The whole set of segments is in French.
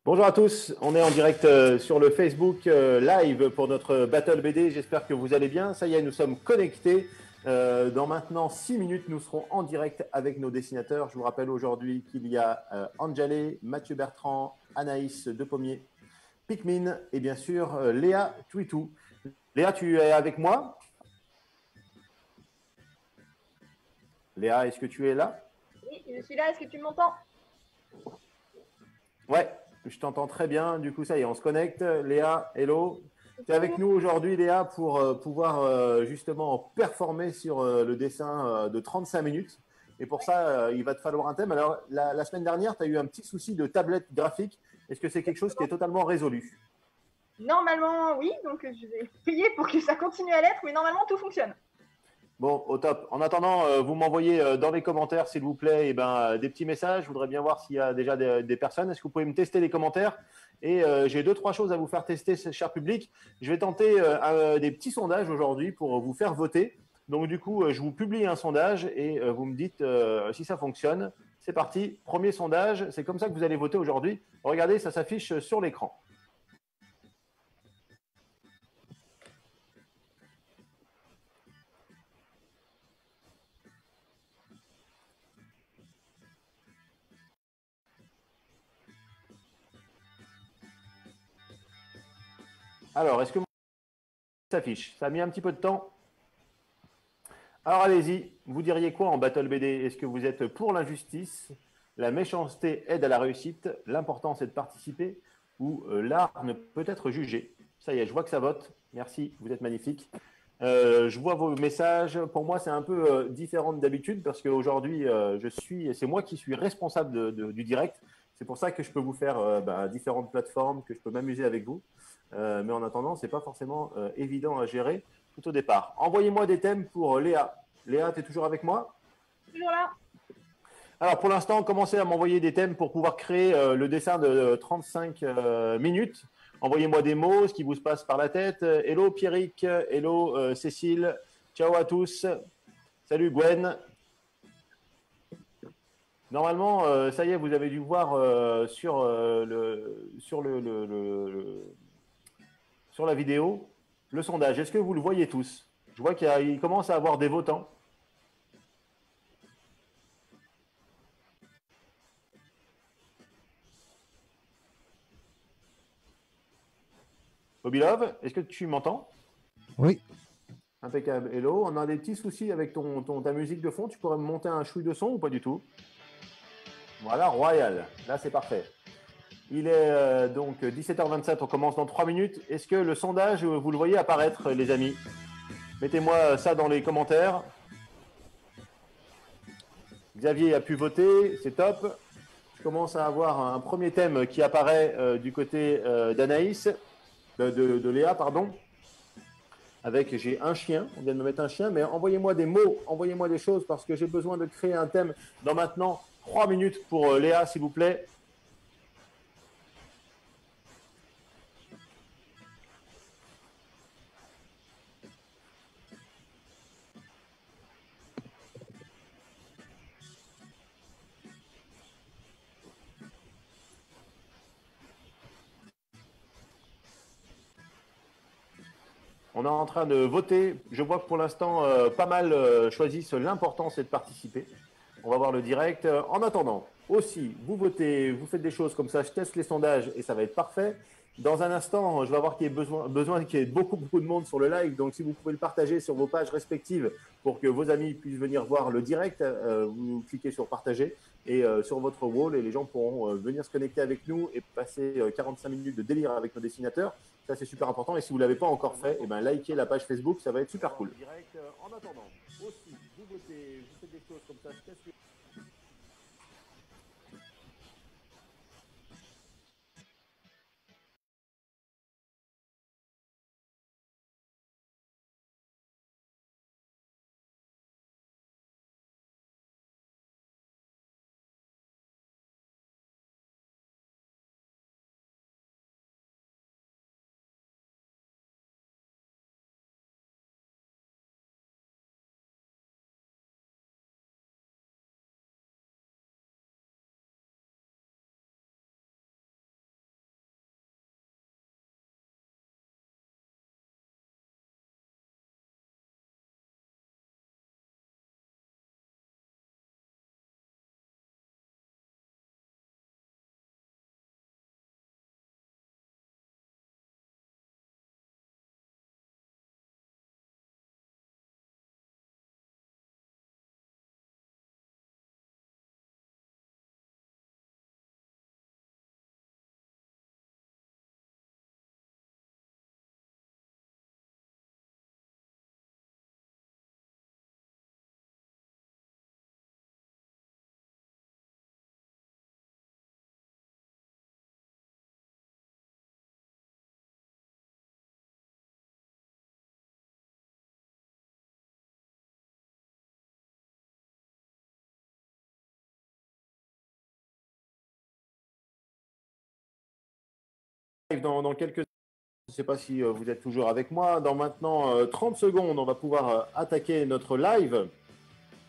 Bonjour à tous, on est en direct sur le Facebook live pour notre Battle BD. J'espère que vous allez bien. Ça y est, nous sommes connectés. Dans maintenant 6 minutes, nous serons en direct avec nos dessinateurs. Je vous rappelle aujourd'hui qu'il y a Anjalé, Mathieu Bertrand, Anaïs Depommier, Pikmin et bien sûr Léa Twitou. Léa, tu es avec moi? Léa, est-ce que tu es là? Oui, je suis là, est-ce que tu m'entends? Ouais, je t'entends très bien. Du coup, ça y est, on se connecte. Léa, hello. Tu es avec Coucou. nous aujourd'hui, Léa, pour pouvoir justement performer sur le dessin de 35 minutes. Et pour ça, il va te falloir un thème. Alors, la semaine dernière, tu as eu un petit souci de tablette graphique. Est-ce que c'est quelque chose qui est totalement résolu? Normalement, oui, donc je vais payer pour que ça continue à l'être, mais normalement tout fonctionne. Bon, au top. En attendant, vous m'envoyez dans les commentaires, s'il vous plaît, des petits messages. Je voudrais bien voir s'il y a déjà des personnes. Est-ce que vous pouvez me tester les commentaires? Et j'ai deux, trois choses à vous faire tester, cher public. Je vais tenter des petits sondages aujourd'hui pour vous faire voter. Donc, du coup, je vous publie un sondage et vous me dites si ça fonctionne. C'est parti. Premier sondage. C'est comme ça que vous allez voter aujourd'hui. Regardez, ça s'affiche sur l'écran. Alors, est-ce que ça s'affiche? Ça a mis un petit peu de temps. Alors allez-y, vous diriez quoi en Battle BD? Est-ce que vous êtes pour l'injustice? La méchanceté aide à la réussite, l'important c'est de participer, ou l'art ne peut être jugé? Ça y est, je vois que ça vote. Merci, vous êtes magnifique. Je vois vos messages. Pour moi, c'est un peu différent d'habitude parce qu'aujourd'hui, c'est moi qui suis responsable du direct. C'est pour ça que je peux vous faire différentes plateformes, que je peux m'amuser avec vous. Mais en attendant, c'est pas forcément évident à gérer tout au départ. Envoyez-moi des thèmes pour Léa. Léa, tu es toujours avec moi? Toujours là. Alors, pour l'instant, commencez à m'envoyer des thèmes pour pouvoir créer le dessin de 35 minutes. Envoyez-moi des mots, ce qui vous se passe par la tête. Hello Pierrick, hello Cécile, ciao à tous. Salut Gwen. Normalement, ça y est, vous avez dû voir sur la vidéo le sondage. Est-ce que vous le voyez tous? Je vois qu'il commence à avoir des votants. Mobilov, est-ce que tu m'entends? Oui, Impeccable. Hello, on a des petits soucis avec ta musique de fond. Tu pourrais me monter un chouille de son ou pas du tout? Voilà, royal. Là, c'est parfait. Il est donc 17h27, on commence dans 3 minutes. Est-ce que le sondage, vous le voyez apparaître, les amis? Mettez-moi ça dans les commentaires. Xavier a pu voter, c'est top. Je commence à avoir un premier thème qui apparaît du côté d'Anaïs, de Léa, pardon. Avec, j'ai un chien, on vient de me mettre un chien, mais envoyez-moi des mots, envoyez-moi des choses parce que j'ai besoin de créer un thème dans maintenant 3 minutes pour Léa, s'il vous plaît. On est en train de voter. Je vois que pour l'instant, pas mal choisissent l'important, c'est de participer. On va voir le direct. En attendant, aussi, vous votez, vous faites des choses comme ça. Je teste les sondages et ça va être parfait. Dans un instant, je vais avoir qu'il y ait besoin qu'il y ait beaucoup, beaucoup de monde sur le live. Donc, si vous pouvez le partager sur vos pages respectives pour que vos amis puissent venir voir le direct, vous cliquez sur partager et sur votre wall et les gens pourront venir se connecter avec nous et passer 45 minutes de délire avec nos dessinateurs. Ça, c'est super important. Et si vous ne l'avez pas encore fait, eh ben, likez la page Facebook, ça va être super cool. Direct, en attendant, aussi, vous votez, vous faites des choses comme ça. Je teste dans quelques... Je ne sais pas si vous êtes toujours avec moi. Dans maintenant 30 secondes, on va pouvoir attaquer notre live.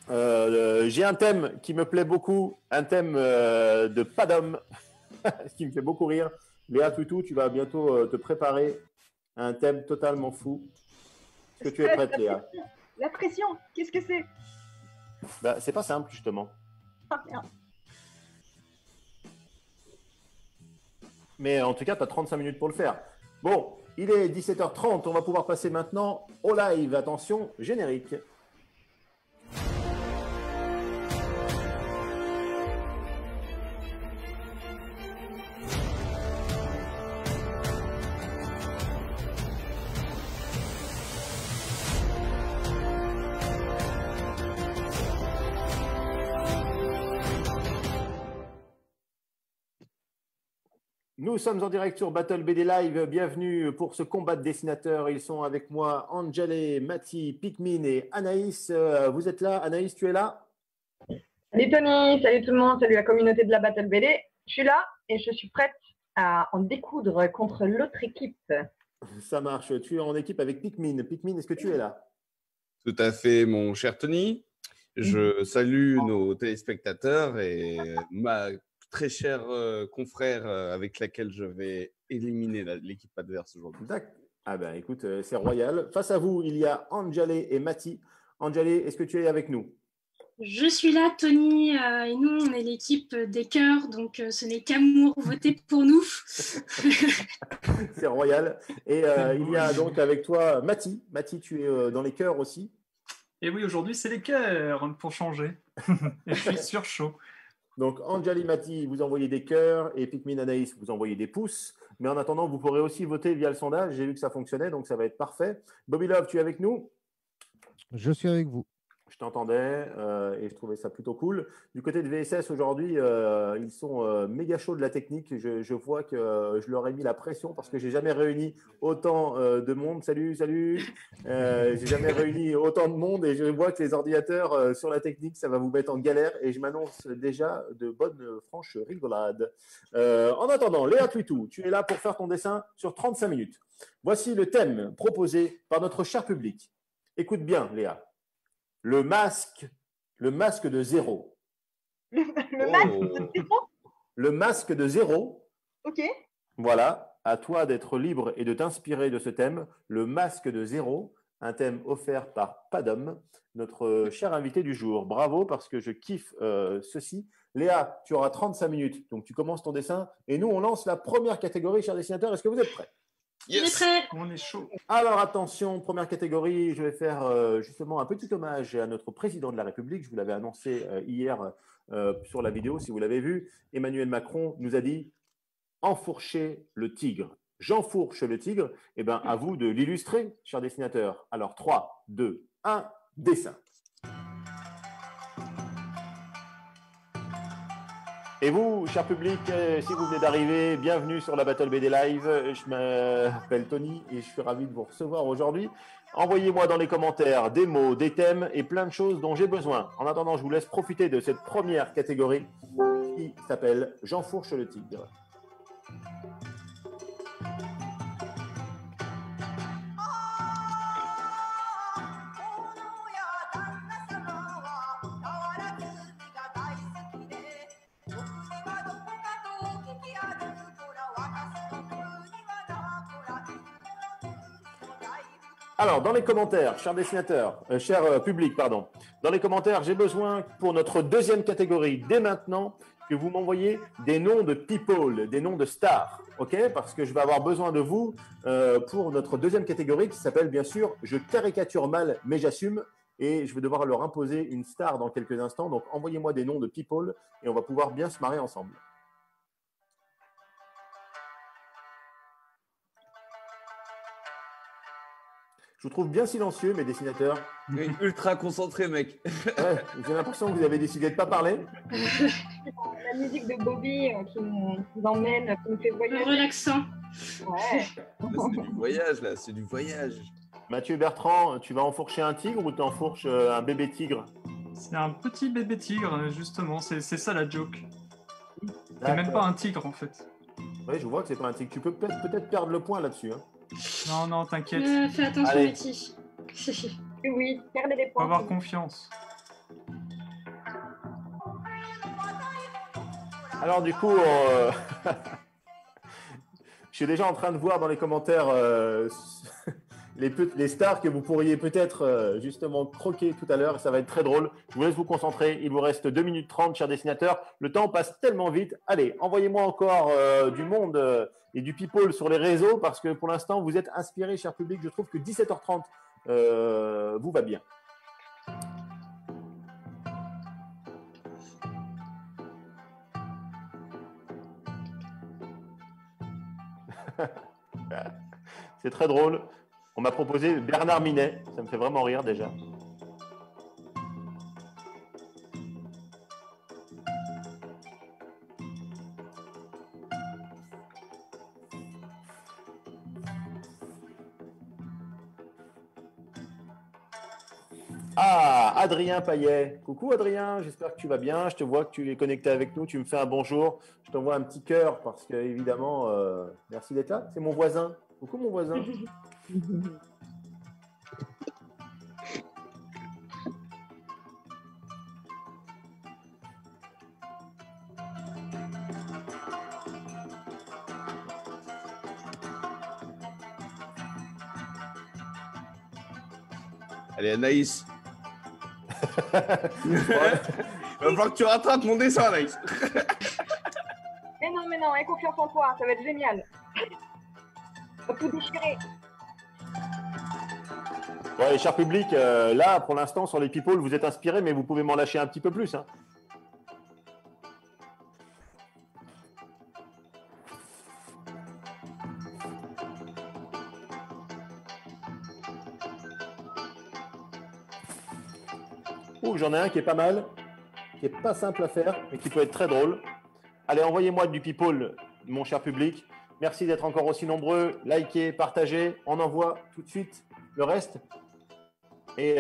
J'ai un thème qui me plaît beaucoup, un thème de pas d'homme, ce qui me fait beaucoup rire. Léa Toutou, tu vas bientôt te préparer à un thème totalement fou. Est-ce que tu es prête, Léa? La pression, qu'est-ce que c'est? Bah, c'est pas simple, justement. Ah, merde. Mais en tout cas, tu as 35 minutes pour le faire. Bon, il est 17h30, on va pouvoir passer maintenant au live. Attention, générique. Nous sommes en direct sur Battle BD Live. Bienvenue pour ce combat de dessinateurs. Ils sont avec moi, Angele, Mati, Pikmin et Anaïs. Vous êtes là? Anaïs, tu es là? Salut Tony, salut tout le monde, salut la communauté de la Battle BD. Je suis là et je suis prête à en découdre contre l'autre équipe. Ça marche. Tu es en équipe avec Pikmin. Pikmin, est-ce que tu es là? Tout à fait, mon cher Tony. Je salue nos téléspectateurs et ma très chère confrère avec laquelle je vais éliminer l'équipe adverse aujourd'hui. Ah ben écoute, c'est royal. Face à vous, il y a Angele et Mati. Angele, est-ce que tu es avec nous? Je suis là, Tony, et nous, on est l'équipe des cœurs, donc ce n'est qu'amour, votez pour nous. C'est royal. Et il y a donc avec toi Mati. Mati, tu es dans les cœurs aussi? Et oui, aujourd'hui, c'est les cœurs pour changer. Et je suis sur chaud. Donc, Anjali, Mati, vous envoyez des cœurs et Pikmin, Anaïs, vous envoyez des pouces. Mais en attendant, vous pourrez aussi voter via le sondage. J'ai vu que ça fonctionnait, donc ça va être parfait. Bobby Love, tu es avec nous? Je suis avec vous. Je t'entendais et je trouvais ça plutôt cool. Du côté de VSS, aujourd'hui, ils sont méga chauds de la technique. Je vois que je leur ai mis la pression parce que j'ai jamais réuni autant de monde. Salut, salut. J'ai jamais réuni autant de monde et je vois que les ordinateurs sur la technique, ça va vous mettre en galère et je m'annonce déjà de bonnes franches rigolades. En attendant, Léa Tuitou, tu es là pour faire ton dessin sur 35 minutes. Voici le thème proposé par notre cher public. Écoute bien, Léa. Le masque de zéro. Le masque de zéro? Le masque de zéro. Ok. Voilà, à toi d'être libre et de t'inspirer de ce thème. Le masque de zéro, un thème offert par Padom, notre cher invité du jour. Bravo parce que je kiffe ceci. Léa, tu auras 35 minutes, donc tu commences ton dessin. Et nous, on lance la première catégorie, chers dessinateurs. Est-ce que vous êtes prêts? Yes. On est prêt. On est chaud. Alors attention, première catégorie, je vais faire justement un petit hommage à notre président de la République. Je vous l'avais annoncé hier sur la vidéo, si vous l'avez vu. Emmanuel Macron nous a dit « Enfourchez le tigre ». J'enfourche le tigre. Eh bien, à vous de l'illustrer, chers dessinateurs. Alors 3, 2, 1, dessin. Et vous, cher public, si vous venez d'arriver, bienvenue sur la Battle BD Live. Je m'appelle Tony et je suis ravi de vous recevoir aujourd'hui. Envoyez-moi dans les commentaires des mots, des thèmes et plein de choses dont j'ai besoin. En attendant, je vous laisse profiter de cette première catégorie qui s'appelle « J'enfourche le tigre ». Alors, dans les commentaires, chers dessinateurs, cher public, pardon, dans les commentaires, j'ai besoin pour notre deuxième catégorie, dès maintenant, que vous m'envoyiez des noms de people, des noms de stars, ok? Parce que je vais avoir besoin de vous pour notre deuxième catégorie qui s'appelle bien sûr « Je caricature mal, mais j'assume ». Et je vais devoir leur imposer une star dans quelques instants. Donc, envoyez-moi des noms de people et on va pouvoir bien se marrer ensemble. Je vous trouve bien silencieux, mes dessinateurs. Mais ultra concentré, mec. Ouais, j'ai l'impression que vous avez décidé de ne pas parler. La musique de Bobby qui nous emmène, qui nous fait voyager. Relaxant. Ouais. C'est du voyage, là. C'est du voyage. Mathieu Bertrand, tu vas enfourcher un tigre ou tu enfourches un bébé tigre? C'est un petit bébé tigre, justement. C'est ça la joke. C'est même pas un tigre, en fait. Oui, je vois que c'est pas un tic. Tu peux peut-être perdre le point là-dessus. Hein. Non, non, t'inquiète. Fais attention, Allez. Betty. Oui, perdez des Faut points. avoir confiance. Alors du coup, je suis déjà en train de voir dans les commentaires les stars que vous pourriez peut-être justement croquer tout à l'heure. Ça va être très drôle. Je vous laisse vous concentrer. Il vous reste 2 minutes 30, chers dessinateurs. Le temps passe tellement vite. Allez, envoyez-moi encore du monde et du people sur les réseaux parce que pour l'instant, vous êtes inspirés, cher public. Je trouve que 17h30 vous va bien. C'est très drôle. On m'a proposé Bernard Minet. Ça me fait vraiment rire déjà. Ah, Adrien Payet. Coucou Adrien, j'espère que tu vas bien. Je te vois que tu es connecté avec nous. Tu me fais un bonjour. Je t'envoie un petit cœur parce que, évidemment, merci d'être là. C'est mon voisin. Coucou mon voisin. Allez, Anaïs. Il va falloir que tu rattrapes mon dessin, Anaïs. Mais non, aie confiance en toi, ça va être génial. On va tout déchirer. Bon, allez, cher public, là, pour l'instant, sur les people, vous êtes inspirés, mais vous pouvez m'en lâcher un petit peu plus. Hein. Oh, j'en ai un qui est pas mal, qui est pas simple à faire, mais qui peut être très drôle. Allez, envoyez-moi du people, mon cher public. Merci d'être encore aussi nombreux. Likez, partagez. On envoie tout de suite le reste. Et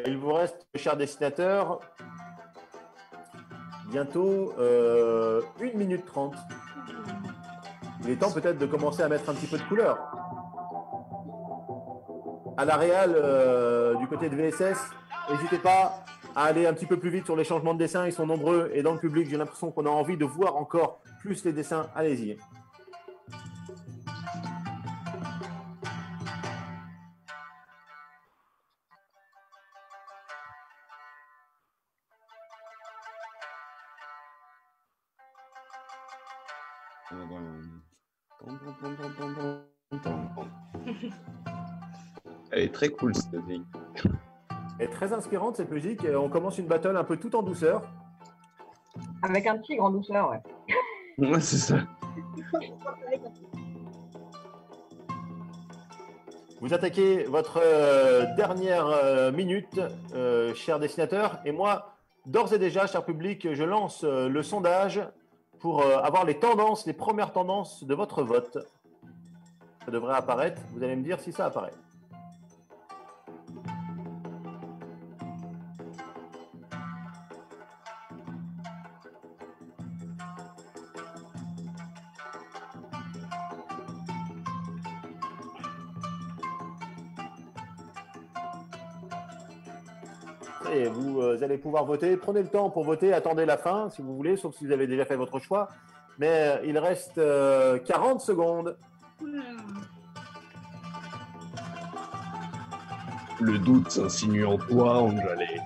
il vous reste, chers dessinateurs, bientôt 1 minute 30. Il est temps peut-être de commencer à mettre un petit peu de couleur. À la réal, du côté de VSS, n'hésitez pas à aller un petit peu plus vite sur les changements de dessin. Ils sont nombreux et dans le public, j'ai l'impression qu'on a envie de voir encore plus les dessins. Allez-y. Elle est très cool, cette musique. Elle est très inspirante cette musique. Et on commence une battle un peu tout en douceur. Avec un tigre en douceur, ouais. Ouais, c'est ça. Vous attaquez votre dernière minute, cher dessinateur. Et moi, d'ores et déjà, cher public, je lance le sondage pour avoir les tendances, les premières tendances de votre vote. Ça devrait apparaître. Vous allez me dire si ça apparaît. Et vous allez pouvoir voter. Prenez le temps pour voter. Attendez la fin si vous voulez, sauf si vous avez déjà fait votre choix. Mais il reste 40 secondes. Le doute s'insinue en toi, Angelé.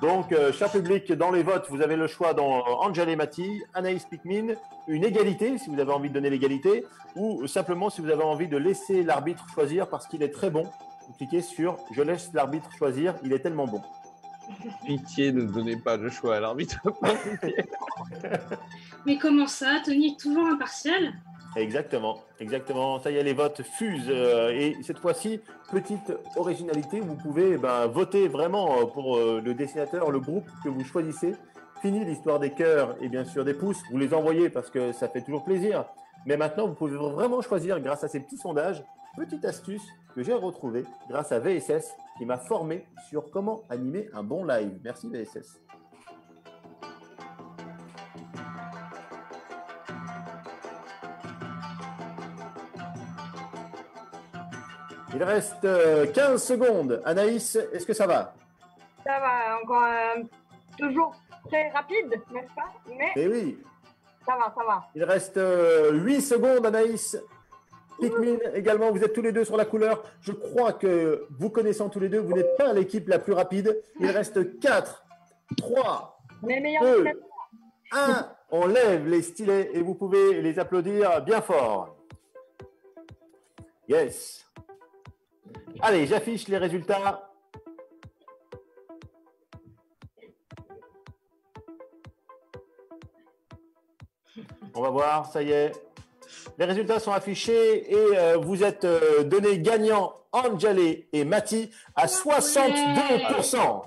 Donc, cher public, dans les votes, vous avez le choix dans Angelé Mati, Anaïs Pikmin, une égalité, si vous avez envie de donner l'égalité, ou simplement si vous avez envie de laisser l'arbitre choisir parce qu'il est très bon. Vous cliquez sur « Je laisse l'arbitre choisir », il est tellement bon. Pitié, ne donnez pas le choix à l'arbitre. Mais comment ça? Tony est toujours impartial? Exactement, exactement. Ça y est, les votes fusent. Et cette fois-ci, petite originalité, vous pouvez voter vraiment pour le dessinateur, le groupe que vous choisissez. Fini l'histoire des cœurs et bien sûr des pouces. Vous les envoyez parce que ça fait toujours plaisir. Mais maintenant, vous pouvez vraiment choisir grâce à ces petits sondages. Petite astuce que j'ai retrouvée grâce à VSS qui m'a formé sur comment animer un bon live. Merci VSS. Il reste 15 secondes. Anaïs, est-ce que ça va? Ça va, encore toujours très rapide, n'est-ce pas? Mais Eh oui. ça va, ça va. Il reste 8 secondes, Anaïs. Pikmin également, vous êtes tous les deux sur la couleur. Je crois que vous connaissant tous les deux, vous n'êtes pas l'équipe la plus rapide. Il reste 4, 3, Mais meilleur 2, que 1. On lève les stylets et vous pouvez les applaudir bien fort. Yes. Allez, j'affiche les résultats. On va voir, ça y est. Les résultats sont affichés et vous êtes donnés gagnants Anjali et Mati à 62%.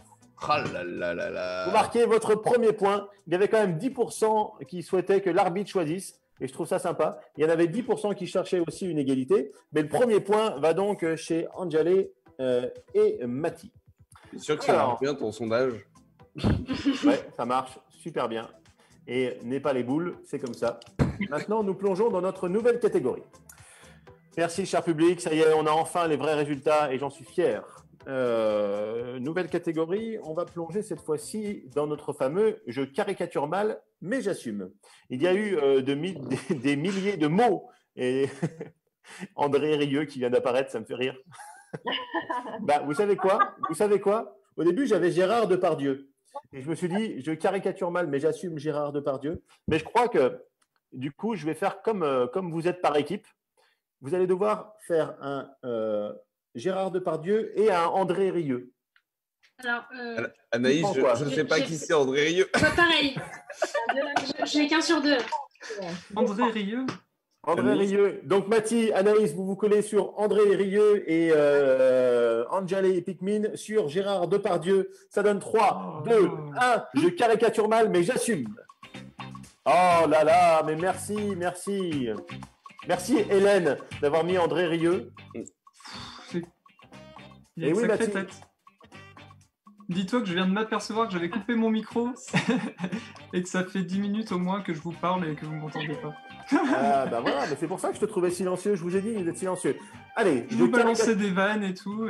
Ah là là là là. Vous marquez votre premier point. Il y avait quand même 10% qui souhaitaient que l'arbitre choisisse. Et je trouve ça sympa. Il y en avait 10% qui cherchaient aussi une égalité. Mais le premier point va donc chez Anjali et Mati. C'est sûr que ça Alors. marche bien ton sondage. Ouais, ça marche super bien. Et n'est pas les boules, c'est comme ça. Maintenant, nous plongeons dans notre nouvelle catégorie. Merci, cher public. Ça y est, on a enfin les vrais résultats et j'en suis fier. Nouvelle catégorie, on va plonger cette fois-ci dans notre fameux « Je caricature mal, mais j'assume ». Il y a eu des milliers de mots et André Rieu qui vient d'apparaître, ça me fait rire. Bah, vous savez quoi? Au début, j'avais Gérard Depardieu. Et je me suis dit, je caricature mal, mais j'assume Gérard Depardieu. Mais je crois que, du coup, je vais faire comme vous êtes par équipe. Vous allez devoir faire un Gérard Depardieu et un André Rieu. Alors, Anaïs, Tu prends je ne quoi sais pas qui c'est André Rieu. pareil, j'ai qu'un sur deux. André Rieu. André Rieu. Donc, Mathie, Anaïs, vous vous collez sur André Rieu et Anjali et Pikmin sur Gérard Depardieu. Ça donne 3, 2, 1. Je caricature mal, mais j'assume. Oh là là, mais merci. Merci Hélène d'avoir mis André Rieu. Il y a Eh une oui, sacrée Mathilde. tête. Dis-toi que je viens de m'apercevoir que j'avais coupé mon micro et que ça fait 10 minutes au moins que je vous parle et que vous ne m'entendez pas. Ah bah voilà, mais c'est pour ça que je te trouvais silencieux. Je vous ai dit, vous êtes silencieux. Allez, Je vous balançais des vannes et tout.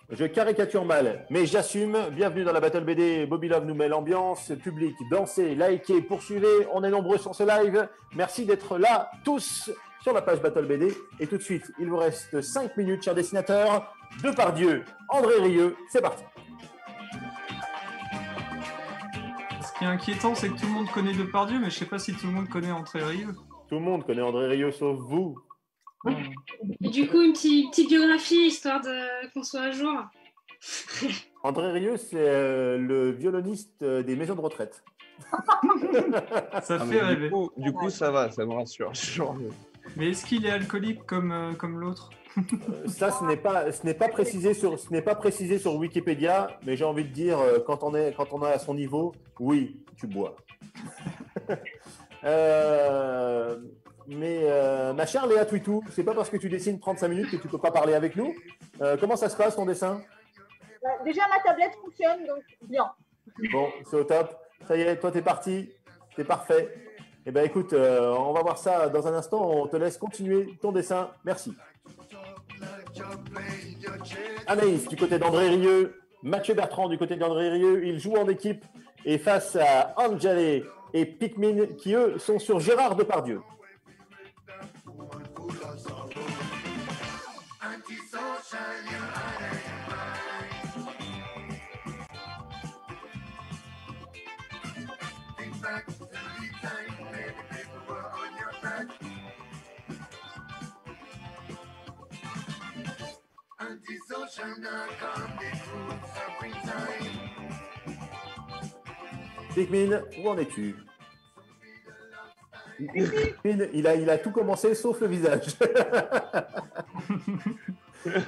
je caricature mal, mais j'assume. Bienvenue dans la Battle BD. Bobby Love nous met l'ambiance. Public, dansez, likez, poursuivez. On est nombreux sur ce live. Merci d'être là tous sur la page Battle BD. Et tout de suite, il vous reste 5 minutes, chers dessinateurs. Depardieu, André Rieu, c'est parti. Ce qui est inquiétant, c'est que tout le monde connaît Depardieu, mais je sais pas si tout le monde connaît André Rieu. Tout le monde connaît André Rieu sauf vous. Et du coup, une petite biographie, histoire qu'on soit à jour. André Rieu, c'est le violoniste des maisons de retraite. Ça Ah, fait mais rêver. du coup, ça va, ça me rassure. Genre, Mais est-ce qu'il est alcoolique comme l'autre? Ça, ce n'est pas précisé sur Wikipédia, mais j'ai envie de dire, quand on est à son niveau, oui, tu bois. Ma chère Léa Twitou, c'est pas parce que tu dessines 35 minutes que tu peux pas parler avec nous. Comment ça se passe ton dessin? Déjà, ma tablette fonctionne, donc bien. Bon, c'est au top. Ça y est, toi, t'es parti. T'es parfait. Eh bien, écoute, on va voir ça dans un instant. On te laisse continuer ton dessin. Merci. Anaïs, du côté d'André Rieu. Mathieu Bertrand, du côté d'André Rieu. Ils jouent en équipe et face à Anjali et Pikmin, qui, eux, sont sur Gérard Depardieu. Pikmin, où en es-tu? Pikmin, il a tout commencé sauf le visage. Je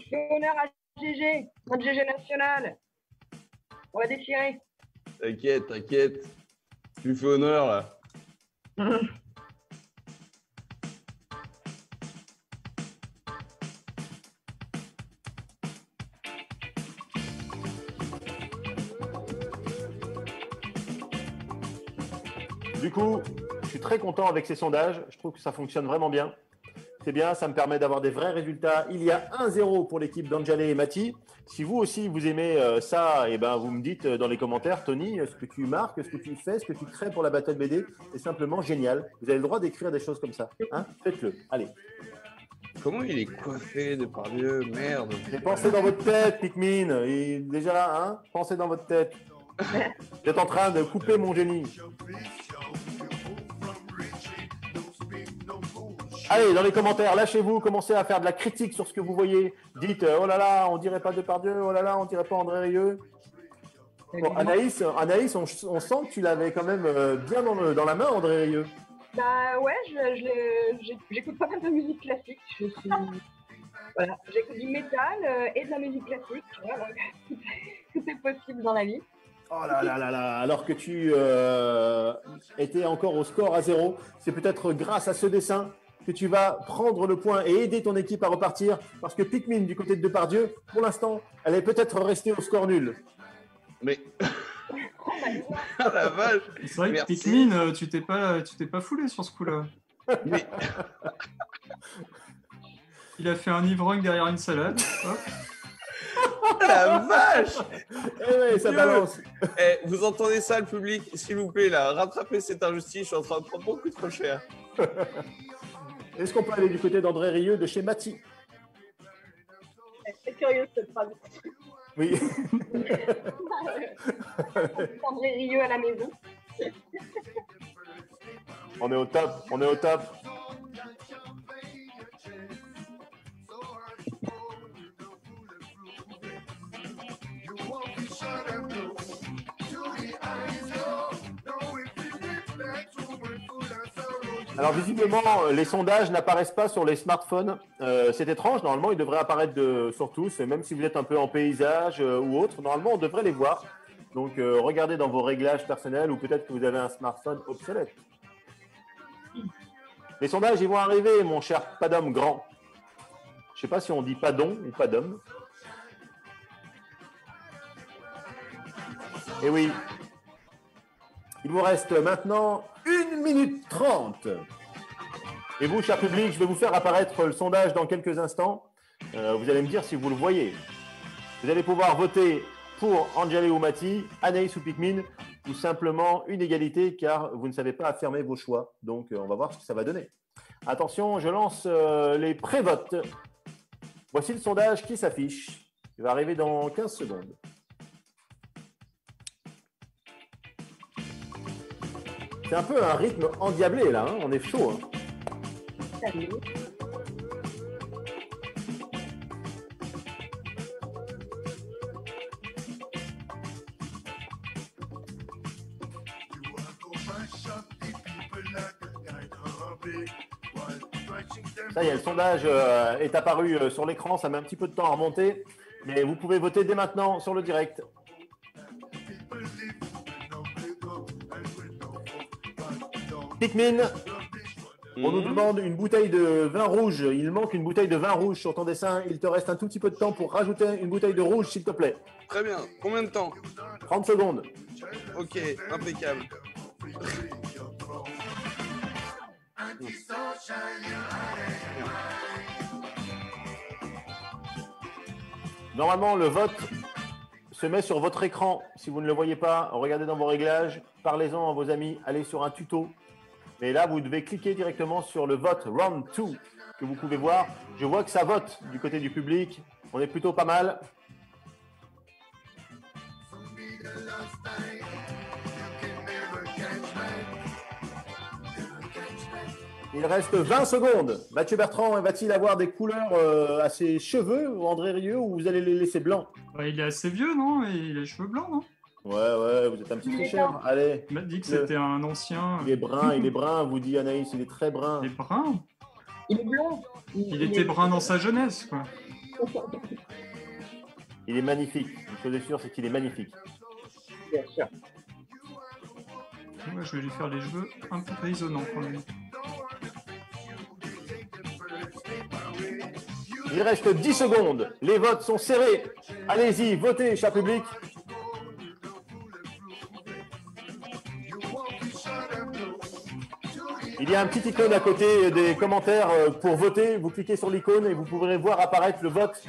fais honneur à GG, notre GG national. On va déchirer. t'inquiète. Tu lui fais honneur, là. Du coup, je suis très content avec ces sondages. Je trouve que ça fonctionne vraiment bien. c'est bien, ça me permet d'avoir des vrais résultats. Il y a 1-0 pour l'équipe d'Anjale et Mati. Si vous aussi, vous aimez ça, et ben, vous me dites dans les commentaires, Tony, ce que tu marques, ce que tu fais, ce que tu crées pour la Battle BD, c'est simplement génial. Vous avez le droit d'écrire des choses comme ça. Hein, faites-le. Allez. Comment il est coiffé de par Dieu, merde. Mais pensez dans votre tête, Pikmin. Et déjà là, hein, pensez dans votre tête. Vous êtes en train de couper mon génie. Allez, dans les commentaires, lâchez-vous, commencez à faire de la critique sur ce que vous voyez. Dites, oh là là, on dirait pas Depardieu, oh là là, on dirait pas André Rieu. Bon, Anaïs, on sent que tu l'avais quand même bien dans la main, André Rieu. Bah ouais, j'écoute pas mal de musique classique. Voilà, j'écoute du métal et de la musique classique. Voilà, tout est possible dans la vie. Oh là là là là, alors que tu étais encore au score à 0, c'est peut-être grâce à ce dessin que tu vas prendre le point et aider ton équipe à repartir, parce que Pikmin du côté de Depardieu, pour l'instant, elle est peut-être restée au score nul. Mais ah la vache. C'est vrai que Merci. Pikmin, tu t'es pas foulé sur ce coup-là. Mais Il a fait un ivrogne derrière une salade. Hop. la vache. Eh ouais, ça balance. Eh, vous entendez ça, le public? S'il vous plaît, là, rattrapez cette injustice. Je suis en train de prendre beaucoup trop cher. Est-ce qu'on peut aller du côté d'André Rieu de chez Mati? C'est curieux cette phrase. Oui. André Rieu à la maison. On est au top, on est au top. Alors visiblement, les sondages n'apparaissent pas sur les smartphones. C'est étrange, normalement ils devraient apparaître sur tous, même si vous êtes un peu en paysage ou autre, normalement on devrait les voir. Donc regardez dans vos réglages personnels ou peut-être que vous avez un smartphone obsolète. Les sondages, ils vont arriver, mon cher Padom Grand. Je ne sais pas si on dit Padon ou Padom. Et oui, il vous reste maintenant 1 minute 30. Et vous, cher public, je vais vous faire apparaître le sondage dans quelques instants. Vous allez me dire si vous le voyez. Vous allez pouvoir voter pour Anjale ou Mati, Anaïs ou Pikmin, ou simplement une égalité car vous ne savez pas affirmer vos choix. Donc, on va voir ce que ça va donner. Attention, je lance les pré-votes. Voici le sondage qui s'affiche. Il va arriver dans 15 secondes. C'est un peu un rythme endiablé là, hein, on est chaud. Hein. Salut. Ça y est, le sondage est apparu sur l'écran, ça met un petit peu de temps à remonter, mais vous pouvez voter dès maintenant sur le direct. Pikmin, on nous demande une bouteille de vin rouge. Il manque une bouteille de vin rouge sur ton dessin. Il te reste un tout petit peu de temps pour rajouter une bouteille de rouge, s'il te plaît. Très bien. Combien de temps? 30 secondes. Ok, impeccable. Normalement, le vote se met sur votre écran. Si vous ne le voyez pas, regardez dans vos réglages, parlez-en à vos amis, allez sur un tuto. Mais là, vous devez cliquer directement sur le vote Round 2 que vous pouvez voir. Je vois que ça vote du côté du public. On est plutôt pas mal. Il reste 20 secondes. Mathieu Bertrand va-t-il avoir des couleurs à ses cheveux, André Rieu, ou vous allez les laisser blancs? Ouais, il est assez vieux, non? Et il a les cheveux blancs, non? Ouais, vous êtes un petit tricheur. Allez. Il m'a dit que c'était un ancien. Il est brun, vous dit Anaïs, il est très brun. Il est brun. Il est blond. Il était brun dans sa jeunesse, quoi. Il est magnifique. Une chose est sûre, c'est qu'il est magnifique. Bien sûr. Ouais, je vais lui faire les cheveux un peu grisonnants quand même. Il reste 10 secondes. Les votes sont serrés. Allez-y, votez, cher public. Il Il y a un petit icône à côté des commentaires pour voter. Vous cliquez sur l'icône et vous pourrez voir apparaître le vote.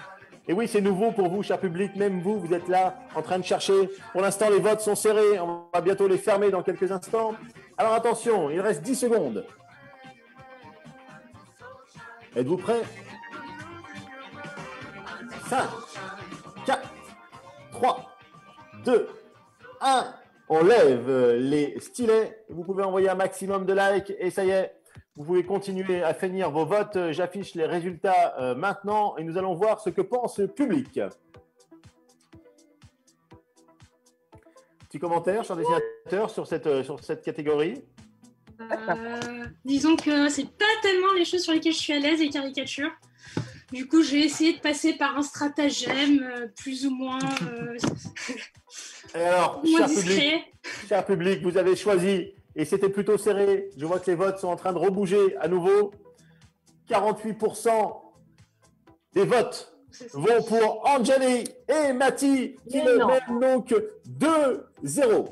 Et oui, c'est nouveau pour vous, cher public. Même vous, vous êtes là en train de chercher. Pour l'instant, les votes sont serrés. On va bientôt les fermer dans quelques instants. Alors attention, il reste 10 secondes. Êtes-vous prêts? 5, 4, 3, 2, 1. On lève les stylets. Vous pouvez envoyer un maximum de likes et ça y est, vous pouvez continuer à finir vos votes. J'affiche les résultats maintenant et nous allons voir ce que pense le public. Petit commentaire, cher dessinateur, sur cette catégorie. Disons que c'est pas tellement les choses sur lesquelles je suis à l'aise, les caricatures. Du coup, j'ai essayé de passer par un stratagème plus ou moins, Et alors, moins discret. cher public, vous avez choisi et c'était plutôt serré. Je vois que les votes sont en train de rebouger à nouveau. 48% des votes vont pour Anjali et Mati qui le mènent donc 2-0.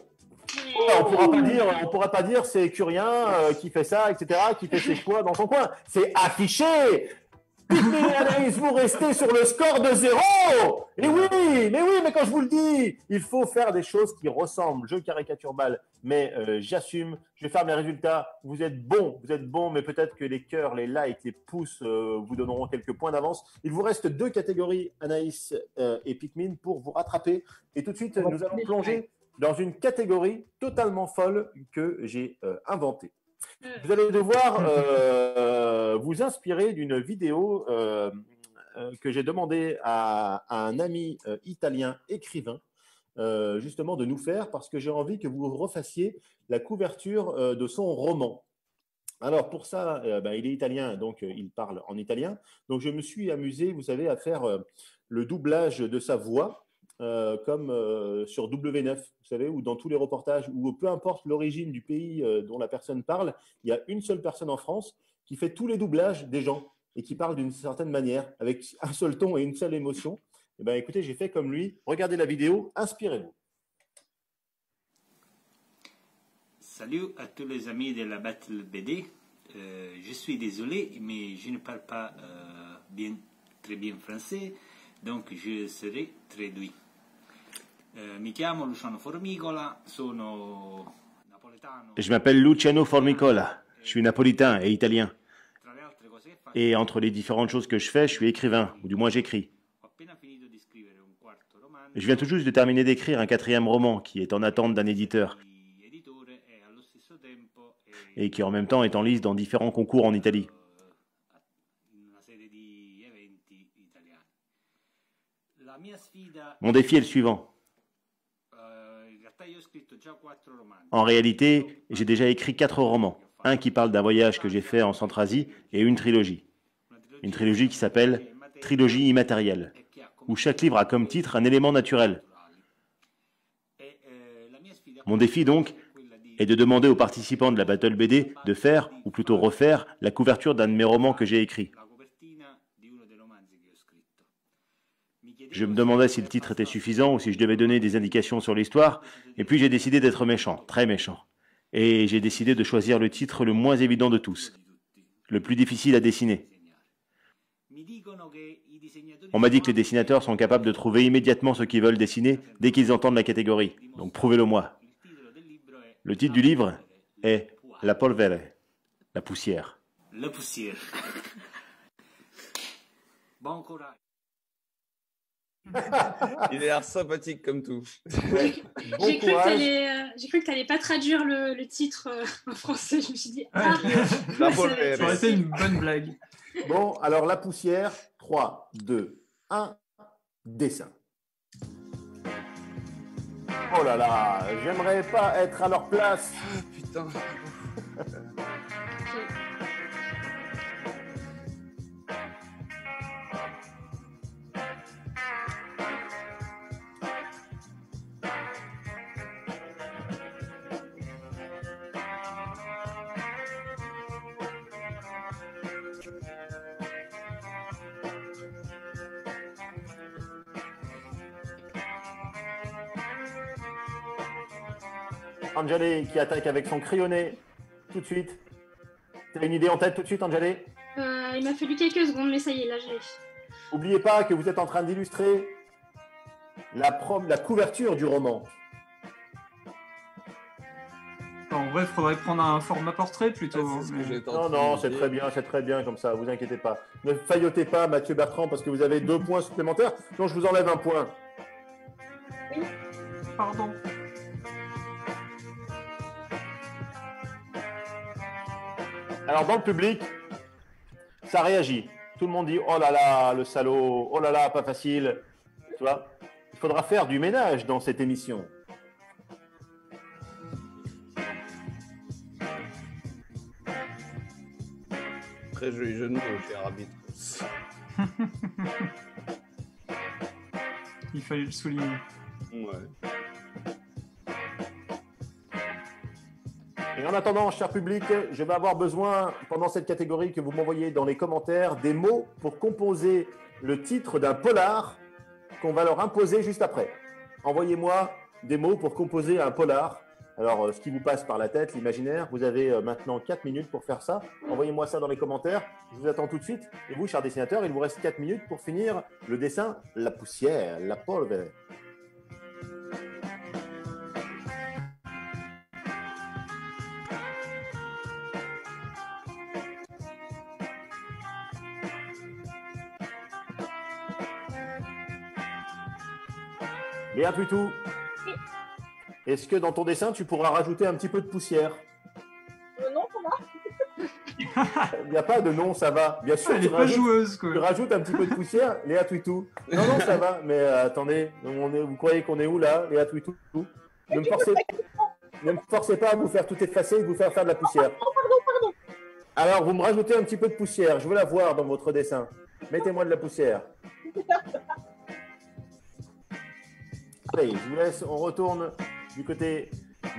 On ne pourra pas dire c'est Curien qui fait ça, etc., qui fait ses choix dans son coin. C'est affiché. Pikmin et Anaïs, vous restez sur le score de 0. Et oui, mais quand je vous le dis, il faut faire des choses qui ressemblent. Je caricature mal, mais j'assume. Je vais faire mes résultats. Vous êtes bons, mais peut-être que les cœurs, les likes, les pouces vous donneront quelques points d'avance. Il vous reste 2 catégories, Anaïs et Pikmin, pour vous rattraper. Et tout de suite, nous allons plonger dans une catégorie totalement folle que j'ai inventée. Vous allez devoir vous inspirer d'une vidéo que j'ai demandé à un ami italien écrivain, justement de nous faire, parce que j'ai envie que vous refassiez la couverture de son roman. Alors pour ça, il est italien, donc il parle en italien. Donc je me suis amusé, vous savez, à faire le doublage de sa voix. Comme sur W9, vous savez, ou dans tous les reportages, où peu importe l'origine du pays dont la personne parle, il y a une seule personne en France qui fait tous les doublages des gens et qui parle d'une certaine manière, avec un seul ton et une seule émotion. Eh bien, écoutez, j'ai fait comme lui. Regardez la vidéo, inspirez-vous. Salut à tous les amis de la Battle BD. Je suis désolé, mais je ne parle pas très bien français, donc je serai traduit. Mi chiamo Luciano Formicola, sono napoletano. Je m'appelle Luciano Formicola, je suis napolitain et italien. Et entre les différentes choses que je fais, je suis écrivain, ou du moins j'écris. Je viens tout juste de terminer d'écrire un 4e roman qui est en attente d'un éditeur et qui en même temps est en lice dans différents concours en Italie. Mon défi est le suivant. En réalité, j'ai déjà écrit 4 romans. Un qui parle d'un voyage que j'ai fait en Centrasie et une trilogie. Une trilogie qui s'appelle Trilogie immatérielle, où chaque livre a comme titre un élément naturel. Mon défi donc est de demander aux participants de la Battle BD de faire, ou plutôt refaire, la couverture d'un de mes romans que j'ai écrit. Je me demandais si le titre était suffisant ou si je devais donner des indications sur l'histoire, et puis j'ai décidé d'être méchant, très méchant. Et j'ai décidé de choisir le titre le moins évident de tous, le plus difficile à dessiner. On m'a dit que les dessinateurs sont capables de trouver immédiatement ce qu'ils veulent dessiner dès qu'ils entendent la catégorie, donc prouvez-le-moi. Le titre du livre est La polvere, la poussière. La poussière. Bon courage. Il a l'air sympathique comme tout. J'ai cru que tu n'allais pas traduire le titre en français. Je me suis dit, La Ça aurait été une bonne blague. Bon, alors la poussière, 3, 2, 1, dessin. Oh là là, j'aimerais pas être à leur place. Ah, putain. Anjali qui attaque avec son crayonné tout de suite. Tu as une idée en tête tout de suite, Anjali? Il m'a fallu quelques secondes, mais ça y est, là, je l'ai. N'oubliez pas que vous êtes en train d'illustrer la couverture du roman. En vrai, il faudrait prendre un format portrait plutôt. Ouais, c'est ce que j'étais en Non, train de non, me c'est dire. très bien comme ça, vous inquiétez pas. Ne faillotez pas, Mathieu Bertrand, parce que vous avez 2 points supplémentaires, sinon je vous enlève 1 point. Pardon. Alors, dans le public, ça réagit. Tout le monde dit « Oh là là, le salaud, oh là là, pas facile ». Tu vois, il faudra faire du ménage dans cette émission. Très joli jeu de mots, cher arbitre. Il fallait le souligner. Ouais. Et en attendant, cher public, je vais avoir besoin, pendant cette catégorie, que vous m'envoyez dans les commentaires des mots pour composer le titre d'un polar qu'on va leur imposer juste après. Envoyez-moi des mots pour composer un polar. Alors, ce qui vous passe par la tête, l'imaginaire, vous avez maintenant 4 minutes pour faire ça. Envoyez-moi ça dans les commentaires. Je vous attends tout de suite. Et vous, chers dessinateurs, il vous reste 4 minutes pour finir le dessin La poussière, la polvere. Léa Putou, est-ce que dans ton dessin, tu pourras rajouter un petit peu de poussière? Non, comment? Il n'y a pas de non, ça va. Bien sûr, Elle est pas joueuse, tu quoi. rajoutes un petit peu de poussière, Léa Tuitou. Non, non, ça va, mais attendez, vous croyez qu'on est où là, Léa Tuitou? Ne me forcez pas à vous faire tout effacer et vous faire de la poussière. Pardon. Alors, vous me rajoutez un petit peu de poussière, je veux la voir dans votre dessin. Mettez-moi de la poussière. Allez, je vous laisse, on retourne du côté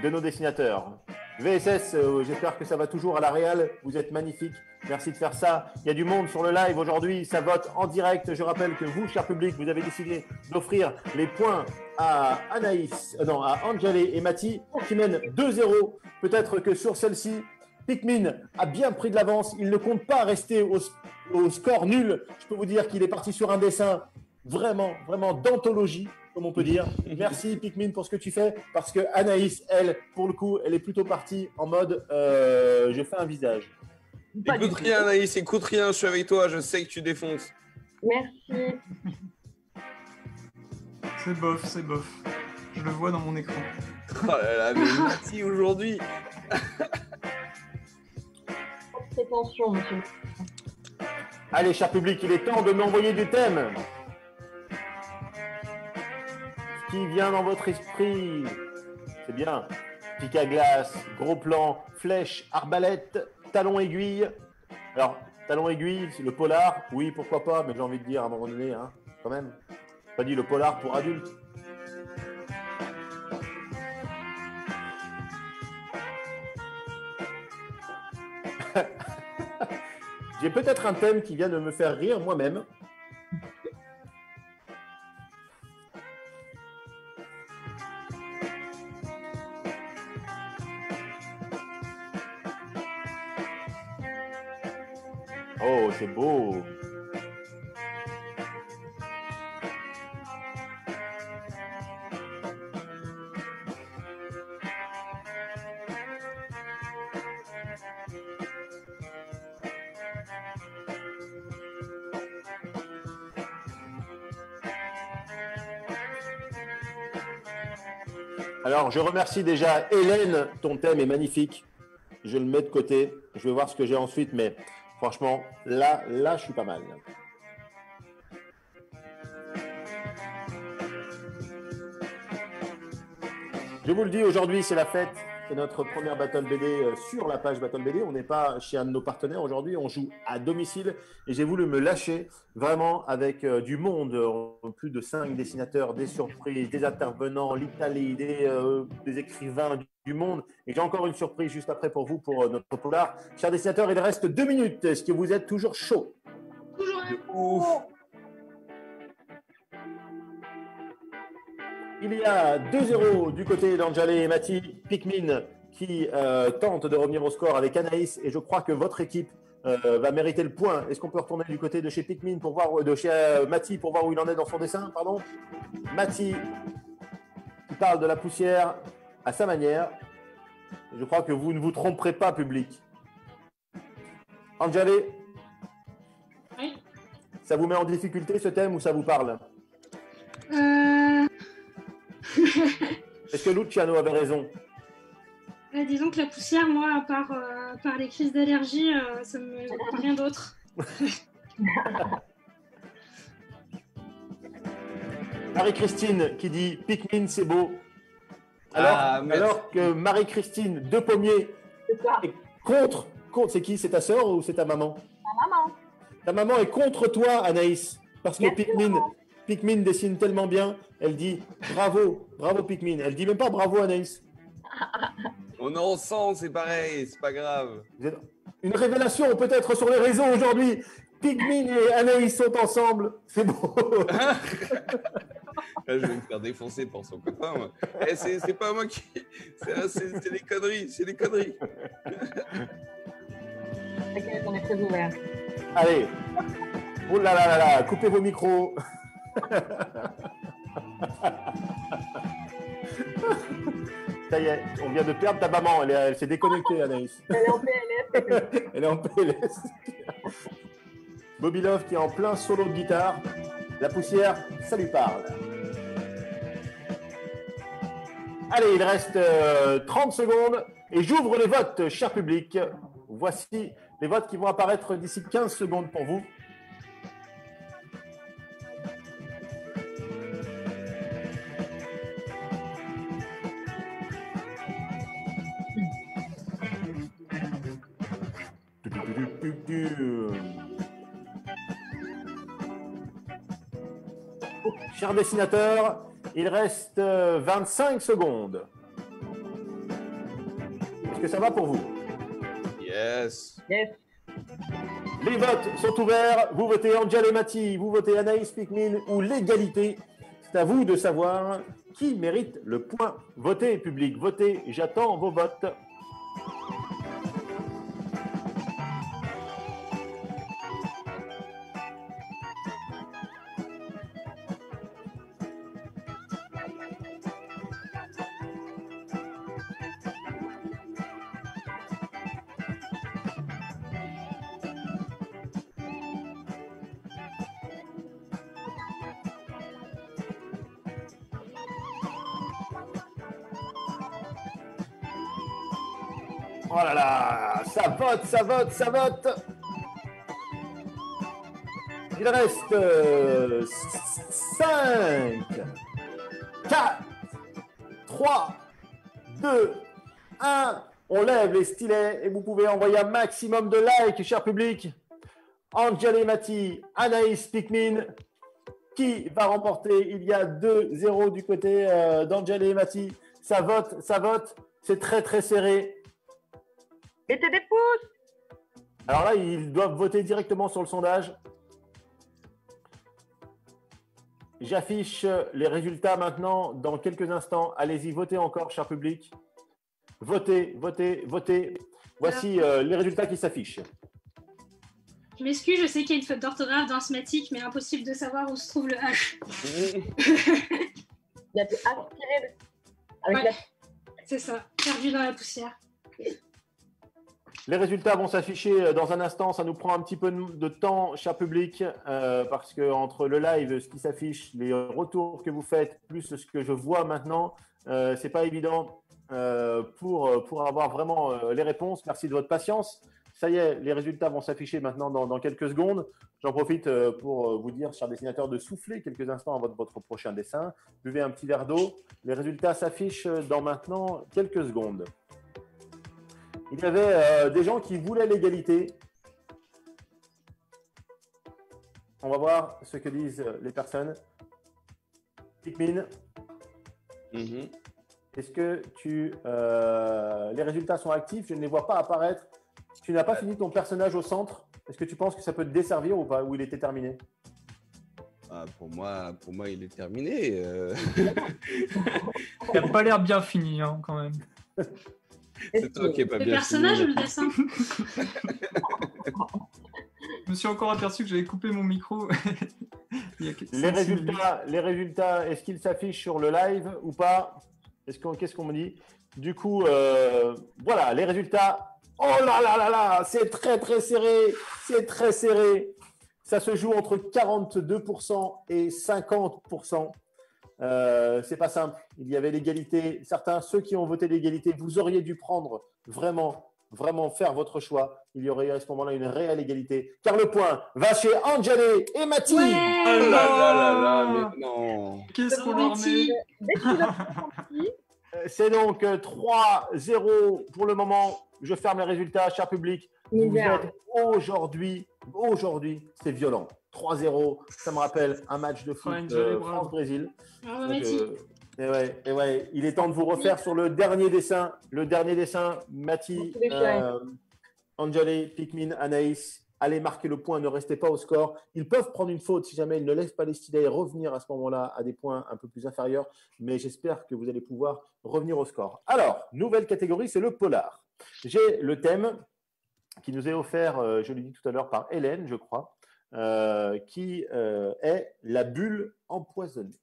de nos dessinateurs. VSS, j'espère que ça va toujours à la réal. Vous êtes magnifiques. Merci de faire ça. Il y a du monde sur le live aujourd'hui. Ça vote en direct. Je rappelle que vous, cher public, vous avez décidé d'offrir les points à à Anjali et Mati qui mènent 2-0. Peut-être que sur celle-ci, Pikmin a bien pris de l'avance. Il ne compte pas rester au score nul. Je peux vous dire qu'il est parti sur un dessin vraiment d'anthologie, comme on peut dire. Merci Pikmin pour ce que tu fais, parce que Anaïs, elle, pour le coup, elle est plutôt partie en mode je fais un visage. Écoute rien, Anaïs, écoute rien, je suis avec toi, je sais que tu défonces. Merci. C'est bof. Je le vois dans mon écran. Oh là là, mais Mati aujourd'hui. Prétention, monsieur. Allez, cher public, il est temps de m'envoyer du thème. Ce qui vient dans votre esprit, c'est bien. Pic à glace, gros plan, flèche, arbalète, talon aiguille. Alors, talon aiguille, c'est le polar, oui, pourquoi pas, mais j'ai envie de dire à un moment donné, hein, quand même. Pas dit le polar pour adultes. J'ai peut-être un thème qui vient de me faire rire moi-même. Oh, c'est beau. Alors, je remercie déjà Hélène, ton thème est magnifique. Je le mets de côté. Je vais voir ce que j'ai ensuite, mais franchement, là, je suis pas mal. Je vous le dis, aujourd'hui, c'est la fête. C'est notre première Battle BD sur la page Battle BD. On n'est pas chez un de nos partenaires aujourd'hui, on joue à domicile. Et j'ai voulu me lâcher vraiment avec du monde, plus de 5 dessinateurs, des surprises, des intervenants, l'Italie, des écrivains du monde. Et j'ai encore une surprise juste après pour vous, pour notre polar. Chers dessinateurs, il reste 2 minutes. Est-ce que vous êtes toujours chaud? Toujours Ouf. Il y a 2-0 du côté d'Anjali et Mati. Pikmin qui tente de revenir au score avec Anaïs et je crois que votre équipe va mériter le point. Est-ce qu'on peut retourner du côté de chez Pikmin pour voir, de chez Mathie pour voir où il en est dans son dessin, pardon. Mathie qui parle de la poussière à sa manière. Je crois que vous ne vous tromperez pas, public. Anjali, Oui. ça vous met en difficulté ce thème ou ça vous parle? Est-ce que Luciano avait raison? Disons que la poussière, moi, à part les crises d'allergie, ça me rien d'autre. Marie-Christine qui dit Pikmin, c'est beau. Alors que Marie-Christine de Pommier C'est ça. est contre, c'est qui? C'est ta sœur ou c'est ta maman? Ma maman. Ta maman est contre toi, Anaïs, parce que Bien Pikmin dessine tellement bien. Elle dit bravo, bravo Pikmin. Elle dit même pas bravo Anaïs. On est ensemble, c'est pareil, c'est pas grave. Vous êtes- Une révélation peut-être sur les réseaux aujourd'hui. Pikmin et Anaïs sont ensemble. C'est beau. Là, je vais me faire défoncer pour son copain. Moi. Eh, c'est pas moi qui. C'est des conneries, c'est des conneries. T'inquiète, on est très ouvert. Allez. Oh là là là là, coupez vos micros. Ça y est, on vient de perdre ta maman. Elle s'est déconnectée, Anaïs. Elle est en PLS. Elle est en PLS. Bobby Love qui est en plein solo de guitare. La poussière, ça lui parle. Allez, il reste 30 secondes et j'ouvre les votes, cher public. Voici les votes qui vont apparaître d'ici 15 secondes pour vous. Cher dessinateur, il reste 25 secondes. Est-ce que ça va pour vous? Yes. Yes. Les votes sont ouverts. Vous votez Angel et Mathie, vous votez Anaïs Pikmin ou l'égalité. C'est à vous de savoir qui mérite le point. Votez, public, votez. J'attends vos votes. Oh là là, ça vote, ça vote, ça vote. Il reste 5, 4, 3, 2, 1. On lève les stylets et vous pouvez envoyer un maximum de likes, cher public. Angel et Mathie, Anaïs Pikmin. Qui va remporter? Il y a 2-0 du côté d'Angel et Mathie. Ça vote, ça vote. C'est très très serré. Mettez des pouces. Alors là, ils doivent voter directement sur le sondage. J'affiche les résultats maintenant dans quelques instants. Allez-y, votez encore, cher public. Votez, votez, votez. Voici les résultats qui s'affichent. Je m'excuse, je sais qu'il y a une faute d'orthographe dans Smatic, mais impossible de savoir où se trouve le H. Il a été aspiré avec Ouais. la... C'est ça, perdu dans la poussière. Les résultats vont s'afficher dans un instant. Ça nous prend un petit peu de temps, cher public, parce que entre le live, ce qui s'affiche, les retours que vous faites, plus ce que je vois maintenant, c'est pas évident pour avoir vraiment les réponses. Merci de votre patience. Ça y est, les résultats vont s'afficher maintenant dans quelques secondes. J'en profite pour vous dire, cher dessinateur, de souffler quelques instants avant votre prochain dessin. Buvez un petit verre d'eau. Les résultats s'affichent dans maintenant quelques secondes. Il y avait des gens qui voulaient l'égalité. On va voir ce que disent les personnes. Pikmin, est-ce que les résultats sont actifs? Je ne les vois pas apparaître. Tu n'as pas fini ton personnage au centre. Est-ce que tu penses que ça peut te desservir ou pas? Ou il était terminé? Ah, pour moi, il est terminé. Il n'a pas l'air bien fini, hein, quand même. C'est toi qui n'es pas Le bien personnage ou fini. le dessin? Je me suis encore aperçu que j'avais coupé mon micro. Il y a Les résultats, est-ce qu'ils s'affichent sur le live ou pas? Qu'est-ce qu'on me dit? Du coup, voilà, les résultats. Oh là là là là, c'est très très serré, c'est très serré. Ça se joue entre 42% et 50%. C'est pas simple. Il y avait l'égalité. Ceux qui ont voté l'égalité, vous auriez dû prendre vraiment faire votre choix. Il y aurait à ce moment-là une réelle égalité. Car le point va chez Angele et Mathis. Oh Oh là là là là, mais non. Qu'est-ce qu'on leur met? Dès que tu l'as senti, C'est donc 3-0 pour le moment. Je ferme les résultats, cher public. Vous misère. êtes aujourd'hui, c'est violent. 3-0, ça me rappelle un match de foot Angele, bravo. France-Brésil. Ah, Donc, Mathis. et ouais, il est temps de vous refaire sur le dernier dessin. Le dernier dessin, Mathis, Merci, les chiens. Angele, Pikmin, Anaïs. Allez marquer le point, ne restez pas au score. Ils peuvent prendre une faute si jamais ils ne laissent pas les Steelers revenir à ce moment-là à des points un peu plus inférieurs. Mais j'espère que vous allez pouvoir revenir au score. Alors, nouvelle catégorie, c'est le polar. J'ai le thème qui nous est offert, je l'ai dit tout à l'heure, par Hélène, je crois, qui est la bulle empoisonnée.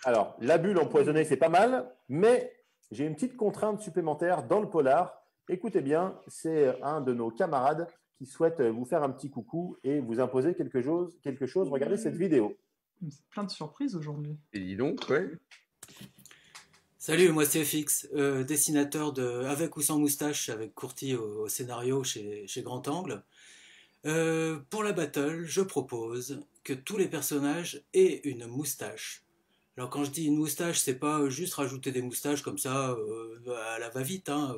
Alors, la bulle empoisonnée, c'est pas mal, mais j'ai une petite contrainte supplémentaire dans le polar. Écoutez bien, c'est un de nos camarades qui souhaite vous faire un petit coucou et vous imposer quelque chose. Regardez cette vidéo. C'est plein de surprises aujourd'hui. Et dis donc, ouais. Salut, moi c'est FX, dessinateur de Avec ou sans moustache avec Courty au scénario chez Grand Angle. Pour la battle, je propose que tous les personnages aient une moustache. Alors quand je dis une moustache, c'est pas juste rajouter des moustaches comme ça à la va-vite, hein.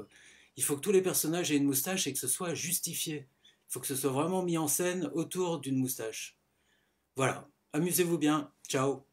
Il faut que tous les personnages aient une moustache et que ce soit justifié. Il faut que ce soit vraiment mis en scène autour d'une moustache. Voilà, amusez-vous bien, ciao.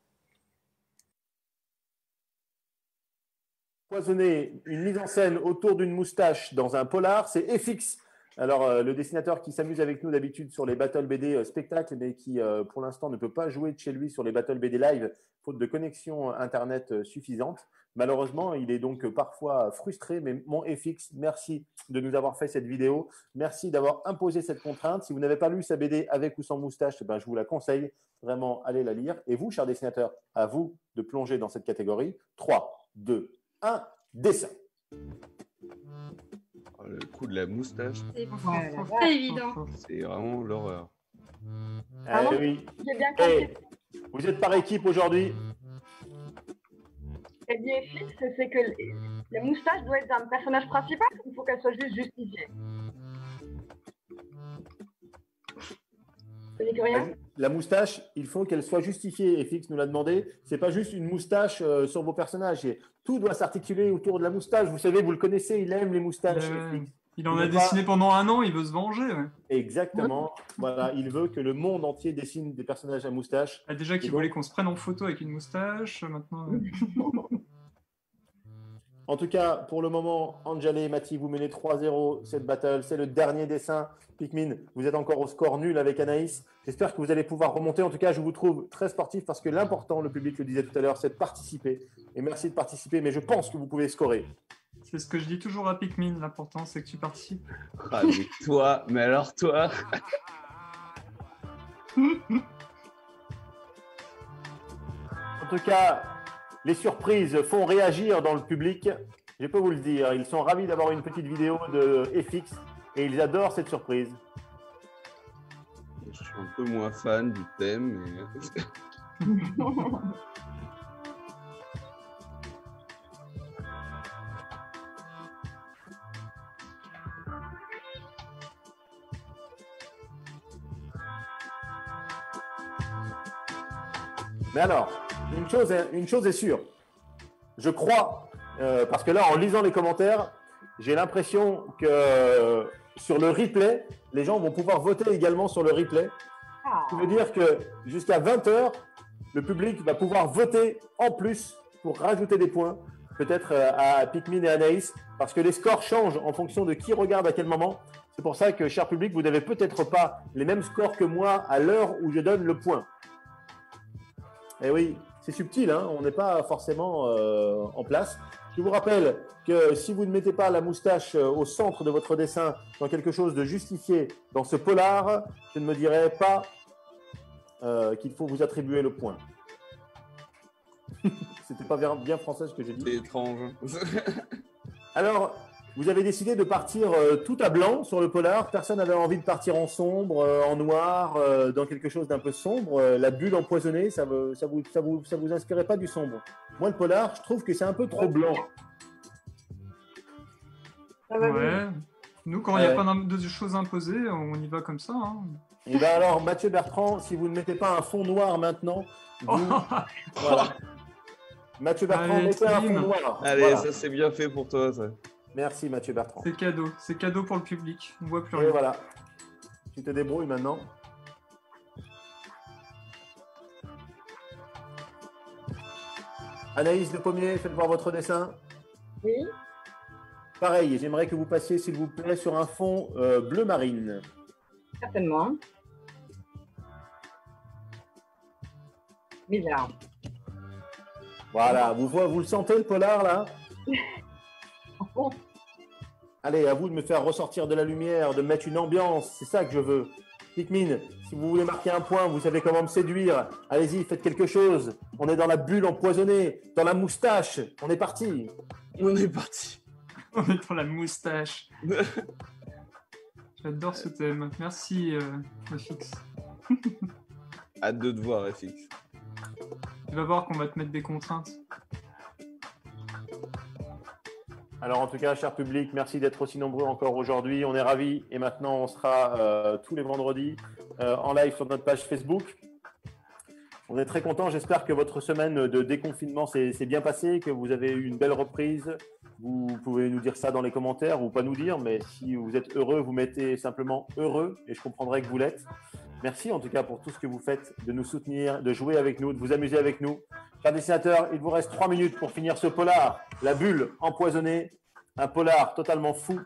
Empoisonner, une mise en scène autour d'une moustache dans un polar, c'est FX. Alors, le dessinateur qui s'amuse avec nous d'habitude sur les Battle BD spectacles, mais qui, pour l'instant, ne peut pas jouer de chez lui sur les Battle BD live, faute de connexion Internet suffisante. Malheureusement, il est donc parfois frustré, mais mon FX, merci de nous avoir fait cette vidéo. Merci d'avoir imposé cette contrainte. Si vous n'avez pas lu sa BD avec ou sans moustache, eh ben, je vous la conseille. Vraiment, allez la lire. Et vous, chers dessinateurs, à vous de plonger dans cette catégorie. 3, 2, 1, dessin. Oh, le coup de la moustache, C'est Ouais, la pas évident. c'est vraiment l'horreur. Ah bon Oui. J'ai bien compris. Vous êtes par équipe aujourd'hui. Ce qu'elle dit FX, c'est que la moustache doit être un personnage principal ou il faut qu'elle soit juste justifiée? Ça dit que rien? La moustache, il faut qu'elle soit justifiée. FX nous l'a demandé. C'est pas juste une moustache sur vos personnages. Tout doit s'articuler autour de la moustache. Vous savez, vous le connaissez, il aime les moustaches. FX. Il en Il a veut dessiné pendant un an, il veut se venger. Ouais. Exactement. Voilà, il veut que le monde entier dessine des personnages à moustache. Ah, déjà qu'il Et donc- voulait qu'on se prenne en photo avec une moustache, maintenant. En tout cas, pour le moment, Angele et Mathis, vous menez 3-0 cette battle. C'est le dernier dessin. Pikmin, vous êtes encore au score nul avec Anaïs. J'espère que vous allez pouvoir remonter. En tout cas, je vous trouve très sportif parce que l'important, le public le disait tout à l'heure, c'est de participer. Et merci de participer, mais je pense que vous pouvez scorer. C'est ce que je dis toujours à Pikmin, l'important c'est que tu participes. Ah, mais alors toi, En tout cas, les surprises font réagir dans le public. Je peux vous le dire, ils sont ravis d'avoir une petite vidéo de FX et ils adorent cette surprise. je suis un peu moins fan du thème. Mais... Mais alors, une chose est sûre. Je crois, parce que là, en lisant les commentaires, j'ai l'impression que sur le replay, les gens vont pouvoir voter également sur le replay. Ah. Ce qui veut dire que jusqu'à 20h, le public va pouvoir voter en plus pour rajouter des points, peut-être à Pikmin et Anaïs, parce que les scores changent en fonction de qui regarde à quel moment. C'est pour ça que, cher public, vous n'avez peut-être pas les mêmes scores que moi à l'heure où je donne le point. Eh oui, c'est subtil, hein, on n'est pas forcément en place. Je vous rappelle que si vous ne mettez pas la moustache au centre de votre dessin dans quelque chose de justifié dans ce polar, je ne me dirai pas qu'il faut vous attribuer le point. C'était pas bien français ce que j'ai dit. C'est étrange. Alors, vous avez décidé de partir tout à blanc sur le polar. Personne n'avait envie de partir en sombre, en noir, dans quelque chose d'un peu sombre. La bulle empoisonnée, ça vous inspirait pas du sombre. Moi, le polar, je trouve que c'est un peu trop blanc. Ça va Ouais. bien. Nous, quand il n'y a pas de choses imposées, on y va comme ça. Hein. Et bien alors, Mathieu Bertrand, si vous ne mettez pas un fond noir maintenant, vous... voilà. Mathieu Bertrand, Allez, mettez un fond Trim. noir. Allez, Voilà. ça c'est bien fait pour toi, ça. Merci Mathieu Bertrand. C'est cadeau pour le public. On voit plus Et rien. voilà. Tu te débrouilles maintenant. Anaïs de Pommier, faites voir votre dessin. Oui, Pareil, j'aimerais que vous passiez, s'il vous plaît, sur un fond bleu marine. certainement. Bizarre. Voilà, vous le sentez le polar là? Bon, Allez, à vous de me faire ressortir de la lumière, de mettre une ambiance, c'est ça que je veux. Pikmin, si vous voulez marquer un point, vous savez comment me séduire. Allez-y, faites quelque chose. On est dans la bulle empoisonnée, dans la moustache. On est parti. On est parti. On est dans la moustache. J'adore ce thème. Merci, FX. Hâte de te voir, FX. Tu vas voir qu'on va te mettre des contraintes. Alors en tout cas, cher public, merci d'être aussi nombreux encore aujourd'hui. On est ravis et maintenant on sera tous les vendredis en live sur notre page Facebook. On est très contents. J'espère que votre semaine de déconfinement s'est bien passée, que vous avez eu une belle reprise. Vous pouvez nous dire ça dans les commentaires ou pas nous dire, mais si vous êtes heureux, vous mettez simplement heureux et je comprendrai que vous l'êtes. Merci en tout cas pour tout ce que vous faites, de nous soutenir, de jouer avec nous, de vous amuser avec nous. Chers dessinateurs, il vous reste 3 minutes pour finir ce polar, La Bulle empoisonnée, un polar totalement fou.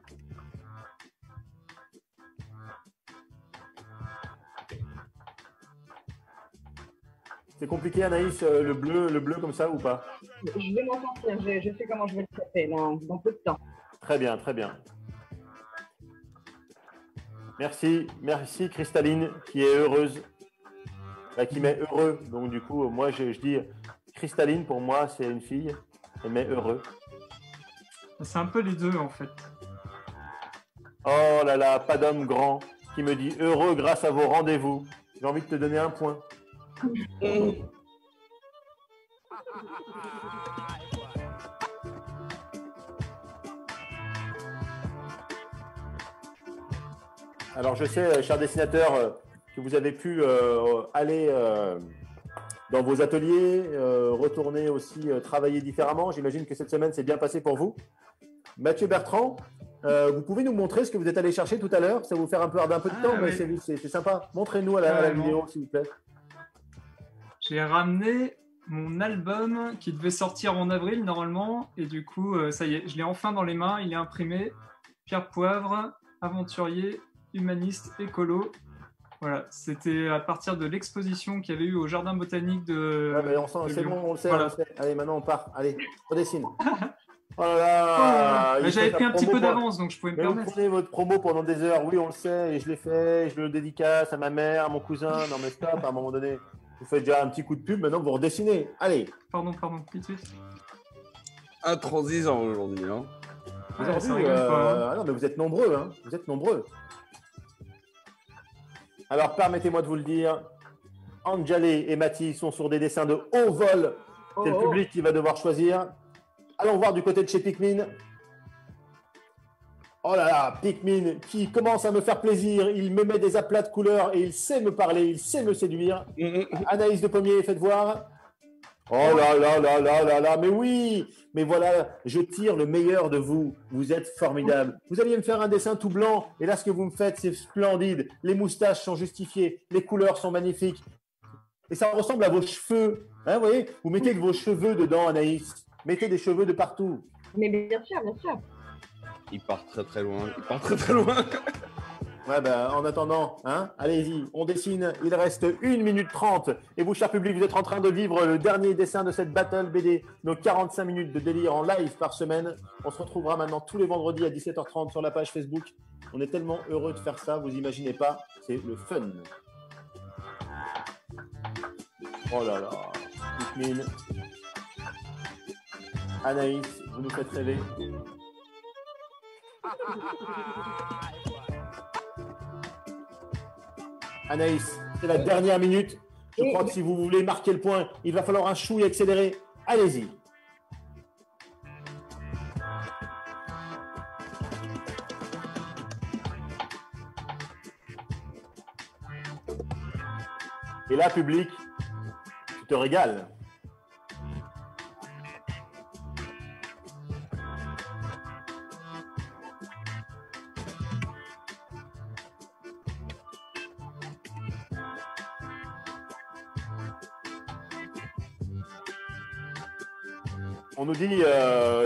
C'est compliqué Anaïs, le bleu comme ça ou pas? je vais m'en sortir. Je sais comment je vais le traiter dans peu de temps. Très bien, très bien. Merci Cristalline qui est heureuse, qui met heureux. Donc du coup, moi je dis Cristalline pour moi c'est une fille, elle met heureux. C'est un peu les deux, en fait. Oh là là, pas d'homme grand qui me dit heureux grâce à vos rendez-vous. J'ai envie de te donner un point. Alors je sais, chers dessinateurs, que vous avez pu aller dans vos ateliers, retourner aussi travailler différemment. J'imagine que cette semaine s'est bien passée pour vous. Mathieu Bertrand, vous pouvez nous montrer ce que vous êtes allé chercher tout à l'heure? Ça va vous faire un peu de temps, mais oui. c'est sympa. Montrez-nous à la vidéo, s'il vous plaît. J'ai ramené mon album qui devait sortir en avril, normalement. Et du coup, ça y est, je l'ai enfin dans les mains. Il est imprimé. Pierre Poivre, aventurier, humaniste, écolo. Voilà, c'était à partir de l'exposition qu'il y avait eu au Jardin botanique de. Ouais, mais c'est Lyon. bon, on le sait, Voilà. on le sait. Allez, maintenant on part. Allez, on dessine. Oh là là, Mais il j'avais fait pris sa un petit promo peu pour- d'avance, donc je pouvais me Mais vous permettre. prenez votre promo pendant des heures, oui, on le sait, et je l'ai fait, je le dédicace à ma mère, à mon cousin. Non mais stop, à un moment donné, vous faites déjà un petit coup de pub, maintenant vous redessinez. Allez, Pardon, vite, vite. Intransigeant aujourd'hui, hein. Ouais, aujourd'hui, ça rigole pas, hein. ah non, mais vous êtes nombreux, hein, vous êtes nombreux. Alors, permettez-moi de vous le dire, Anjalé et Mathis sont sur des dessins de haut vol. C'est le public qui va devoir choisir. Allons voir du côté de chez Pikmin. Oh là là, Pikmin qui commence à me faire plaisir. Il me met des aplats de couleurs et il sait me parler, il sait me séduire. Anaïs de Pommier, faites voir. Oh là là là là là là, mais oui, mais voilà, je tire le meilleur de vous. Vous êtes formidable. Vous alliez me faire un dessin tout blanc, et là, ce que vous me faites, c'est splendide. Les moustaches sont justifiées, les couleurs sont magnifiques. Et ça ressemble à vos cheveux. Hein, vous voyez, vous mettez de vos cheveux dedans, Anaïs. Mettez des cheveux de partout. Mais bien sûr, bien sûr. Il part très très loin. Il part très très loin. Ouais, ben, en attendant, hein, allez-y, on dessine. Il reste 1 minute 30. Et vous, cher public, vous êtes en train de vivre le dernier dessin de cette Battle BD. Nos 45 minutes de délire en live par semaine. On se retrouvera maintenant tous les vendredis à 17h30 sur la page Facebook. On est tellement heureux de faire ça, vous imaginez pas. C'est le fun. Oh là là. Pikmin. Anaïs, vous nous faites rêver. Anaïs, c'est la dernière minute. Je crois que si vous voulez marquer le point, il va falloir un chouille accéléré. Allez-y. Et là, public, tu te régales. On nous dit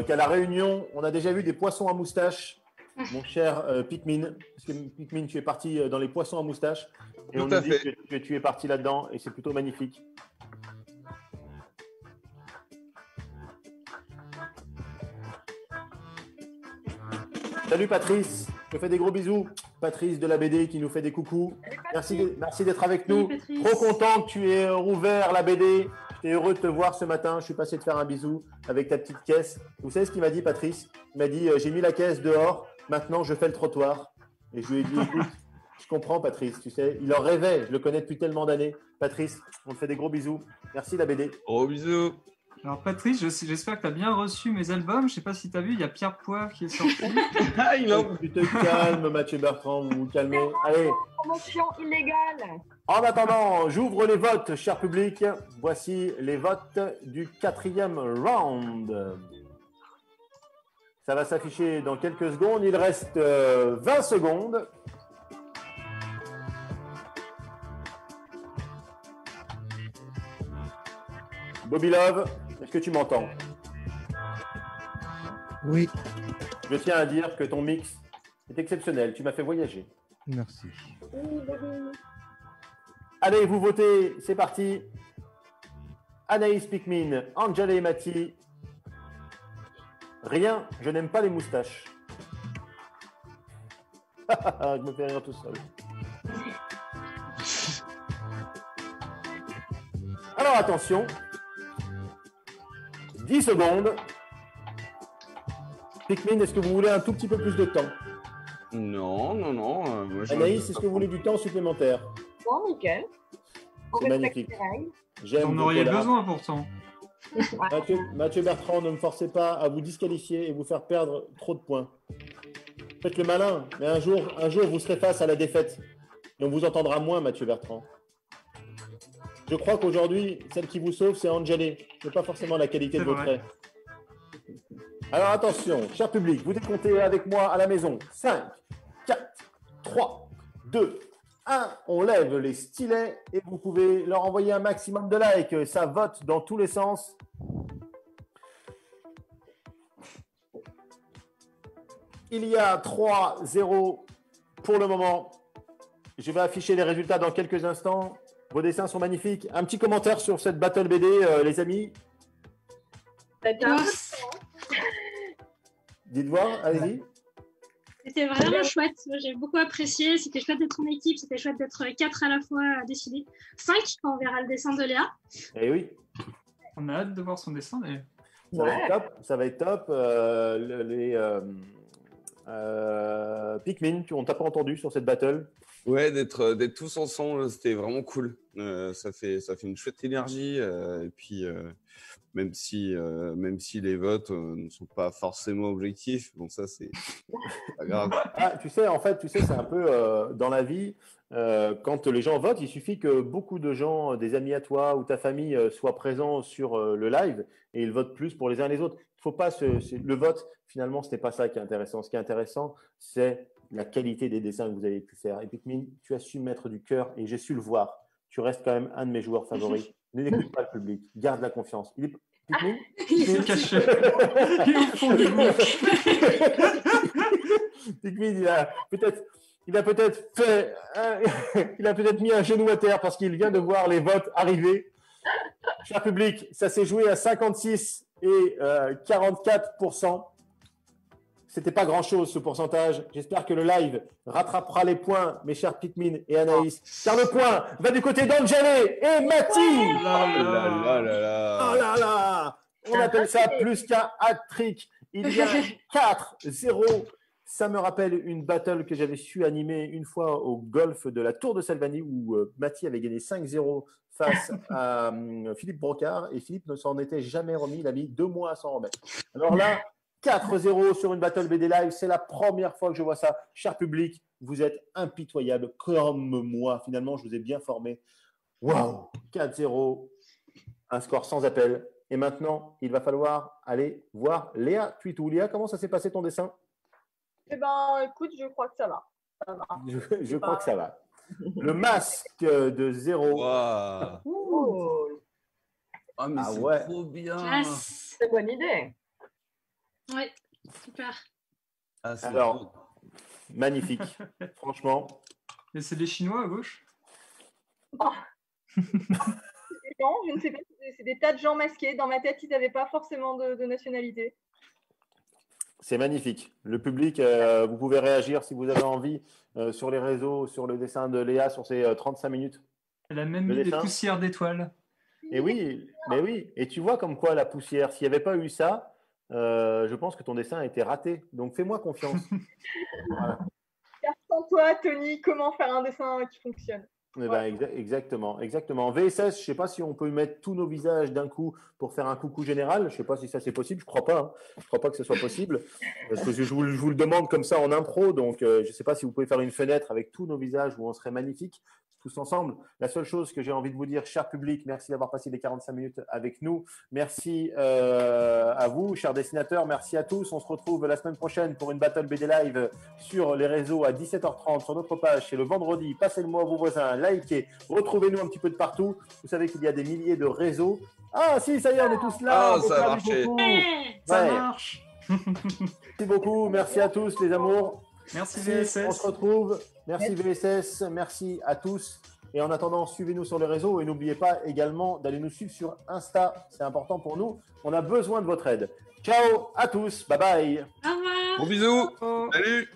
qu'à la Réunion, on a déjà vu des poissons à moustache, mon cher Pikmin. Parce que Pikmin, tu es parti dans les poissons à moustache. Et Tout on à nous dit fait. que tu es parti là-dedans et c'est plutôt magnifique. Salut Patrice, je te fais des gros bisous. Patrice de la BD qui nous fait des coucous. Merci d'être avec nous. Salut, Patrice. Trop content que tu aies rouvert la BD. J'étais heureux de te voir ce matin. Je suis passé te faire un bisou avec ta petite caisse. Vous savez ce qu'il m'a dit, Patrice? Il m'a dit j'ai mis la caisse dehors, maintenant je fais le trottoir. Et je lui ai dit écoute, je comprends Patrice, tu sais, il en rêvait, je le connais depuis tellement d'années. Patrice, on te fait des gros bisous. Merci la BD. Gros bisous. Alors Patrice, j'espère que tu as bien reçu mes albums. Je sais pas si tu as vu, il y a Pierre Poivre qui est sorti. Ah, il en... Tu te calmes, Mathieu Bertrand, vous vous calmez. Allez, Promotion illégale. en attendant, j'ouvre les votes, cher public. Voici les votes du 4e round. Ça va s'afficher dans quelques secondes. Il reste 20 secondes. Bobby Love, est-ce que tu m'entends? Oui, Je tiens à dire que ton mix est exceptionnel. Tu m'as fait voyager. merci. Allez, vous votez, c'est parti. Anaïs Pikmin, Angela et Mati. Rien, je n'aime pas les moustaches. Je me fais rire tout seul. Alors attention. 10 secondes. Pikmin, est-ce que vous voulez un tout petit peu plus de temps? Non. Moi, je- Anaïs, est-ce que vous voulez du temps supplémentaire? Bon, nickel. On C'est respecte magnifique. les règles. J'aime On vos aurait collabs. besoin pourtant. Mathieu Bertrand, ne me forcez pas à vous disqualifier et vous faire perdre trop de points. Faites le malin, mais un jour, vous serez face à la défaite. Et on vous entendra moins, Mathieu Bertrand. Je crois qu'aujourd'hui, celle qui vous sauve, c'est Angélé. Ce n'est pas forcément la qualité de C'est vos vrai. traits. Alors attention, cher public, vous décomptez avec moi à la maison. 5, 4, 3, 2, 1. On lève les stylets et vous pouvez leur envoyer un maximum de likes. Ça vote dans tous les sens. Il y a 3-0 pour le moment. Je vais afficher les résultats dans quelques instants. Vos dessins sont magnifiques. Un petit commentaire sur cette Battle BD, les amis. C'était un peu- Dites voir, allez-y. C'était vraiment chouette. Moi, j'ai beaucoup apprécié. C'était chouette d'être en équipe. C'était chouette d'être 4 à la fois à décider. 5 quand on verra le dessin de Léa. Eh oui, On a hâte de voir son dessin d'ailleurs. ça va être top. Ça va être top. Pikmin, on t'a pas entendu sur cette battle. Ouais, d'être tous ensemble, c'était vraiment cool. Ça fait une chouette énergie. Et puis, même si les votes ne sont pas forcément objectifs, bon, ça, c'est pas grave. Ah, tu sais, c'est un peu dans la vie, quand les gens votent, il suffit que beaucoup de gens, des amis à toi ou ta famille, soient présents sur le live et ils votent plus pour les uns et les autres. Il faut pas le vote, finalement, ce n'est pas ça qui est intéressant. Ce qui est intéressant, c'est la qualité des dessins que vous avez pu faire. Et Pikmin, tu as su mettre du cœur et j'ai su le voir. Tu restes quand même un de mes joueurs favoris. Ne n'écoute pas le public, garde la confiance. Pikmin, Il est caché. Il est au fond du groupe. Pikmin, il a peut-être il a peut-être fait, il a peut-être mis un genou à terre parce qu'il vient de voir les votes arriver. Cher public, ça s'est joué à 56 et 44%. C'était pas grand-chose ce pourcentage. J'espère que le live rattrapera les points, mes chers Pikmin et Anaïs. Car le point va du côté d'Angélé et Mathis. Oh là là. Oh là là. On appelle ça plus qu'un hat-trick. Il y a 4-0. Ça me rappelle une battle que j'avais su animer une fois au golf de la Tour de Salvani où Mathis avait gagné 5-0 face à Philippe Brocard et Philippe ne s'en était jamais remis. Il a mis 2 mois à s'en remettre. Alors là, 4-0 sur une battle BD Live, c'est la première fois que je vois ça. Cher public, vous êtes impitoyable comme moi. Finalement, je vous ai bien formé. Waouh, 4-0, un score sans appel. Et maintenant, il va falloir aller voir Léa Tuitou. Léa, comment ça s'est passé ton dessin? Eh ben, écoute, je crois que ça va. Ça va. Je crois que ça va. Le masque de 0. Waouh. Oh, Ah, mais Ah c'est ouais. trop bien. Classe. C'est bonne idée. Ouais, super. Ah, c'est Alors, trop. magnifique. Franchement, Et c'est des Chinois à gauche. non, je ne sais pas. C'est des tas de gens masqués. Dans ma tête, ils n'avaient pas forcément de nationalité. c'est magnifique. Le public, vous pouvez réagir si vous avez envie sur les réseaux, sur le dessin de Léa, sur ces 35 minutes. Elle a même Le mis des dessin. poussières d'étoiles. Et oui, mais oui. Et tu vois comme quoi la poussière, s'il n'y avait pas eu ça, je pense que ton dessin a été raté. Donc fais-moi confiance. Voilà. Car sans toi, Tony, comment faire un dessin qui fonctionne? Eh ben, exactement, exactement. VSS, je ne sais pas si on peut mettre tous nos visages d'un coup pour faire un coucou général. Je ne sais pas si ça c'est possible. Je ne crois pas. Hein. Je crois pas que ce soit possible. Parce que je vous le demande comme ça en impro. Donc, je ne sais pas si vous pouvez faire une fenêtre avec tous nos visages où on serait magnifiques tous ensemble. La seule chose que j'ai envie de vous dire, cher public, merci d'avoir passé les 45 minutes avec nous. Merci à vous, chers dessinateurs. Merci à tous. On se retrouve la semaine prochaine pour une Battle BD Live sur les réseaux à 17h30 sur notre page. C'est le vendredi. Passez le mot à vos voisins. Likez. Retrouvez-nous un petit peu de partout. Vous savez qu'il y a des milliers de réseaux. Ah si, ça y est, on est tous là. Ah, ça a marché. Beaucoup. Hey, Ça Ouais. marche. Merci beaucoup. Merci à tous, les amours. Merci On se VSS. retrouve. Merci VSS. Merci à tous. Et en attendant, suivez-nous sur les réseaux et n'oubliez pas également d'aller nous suivre sur Insta. C'est important pour nous. On a besoin de votre aide. Ciao à tous. Bye bye. Au revoir. Gros bisous. Oh. Salut.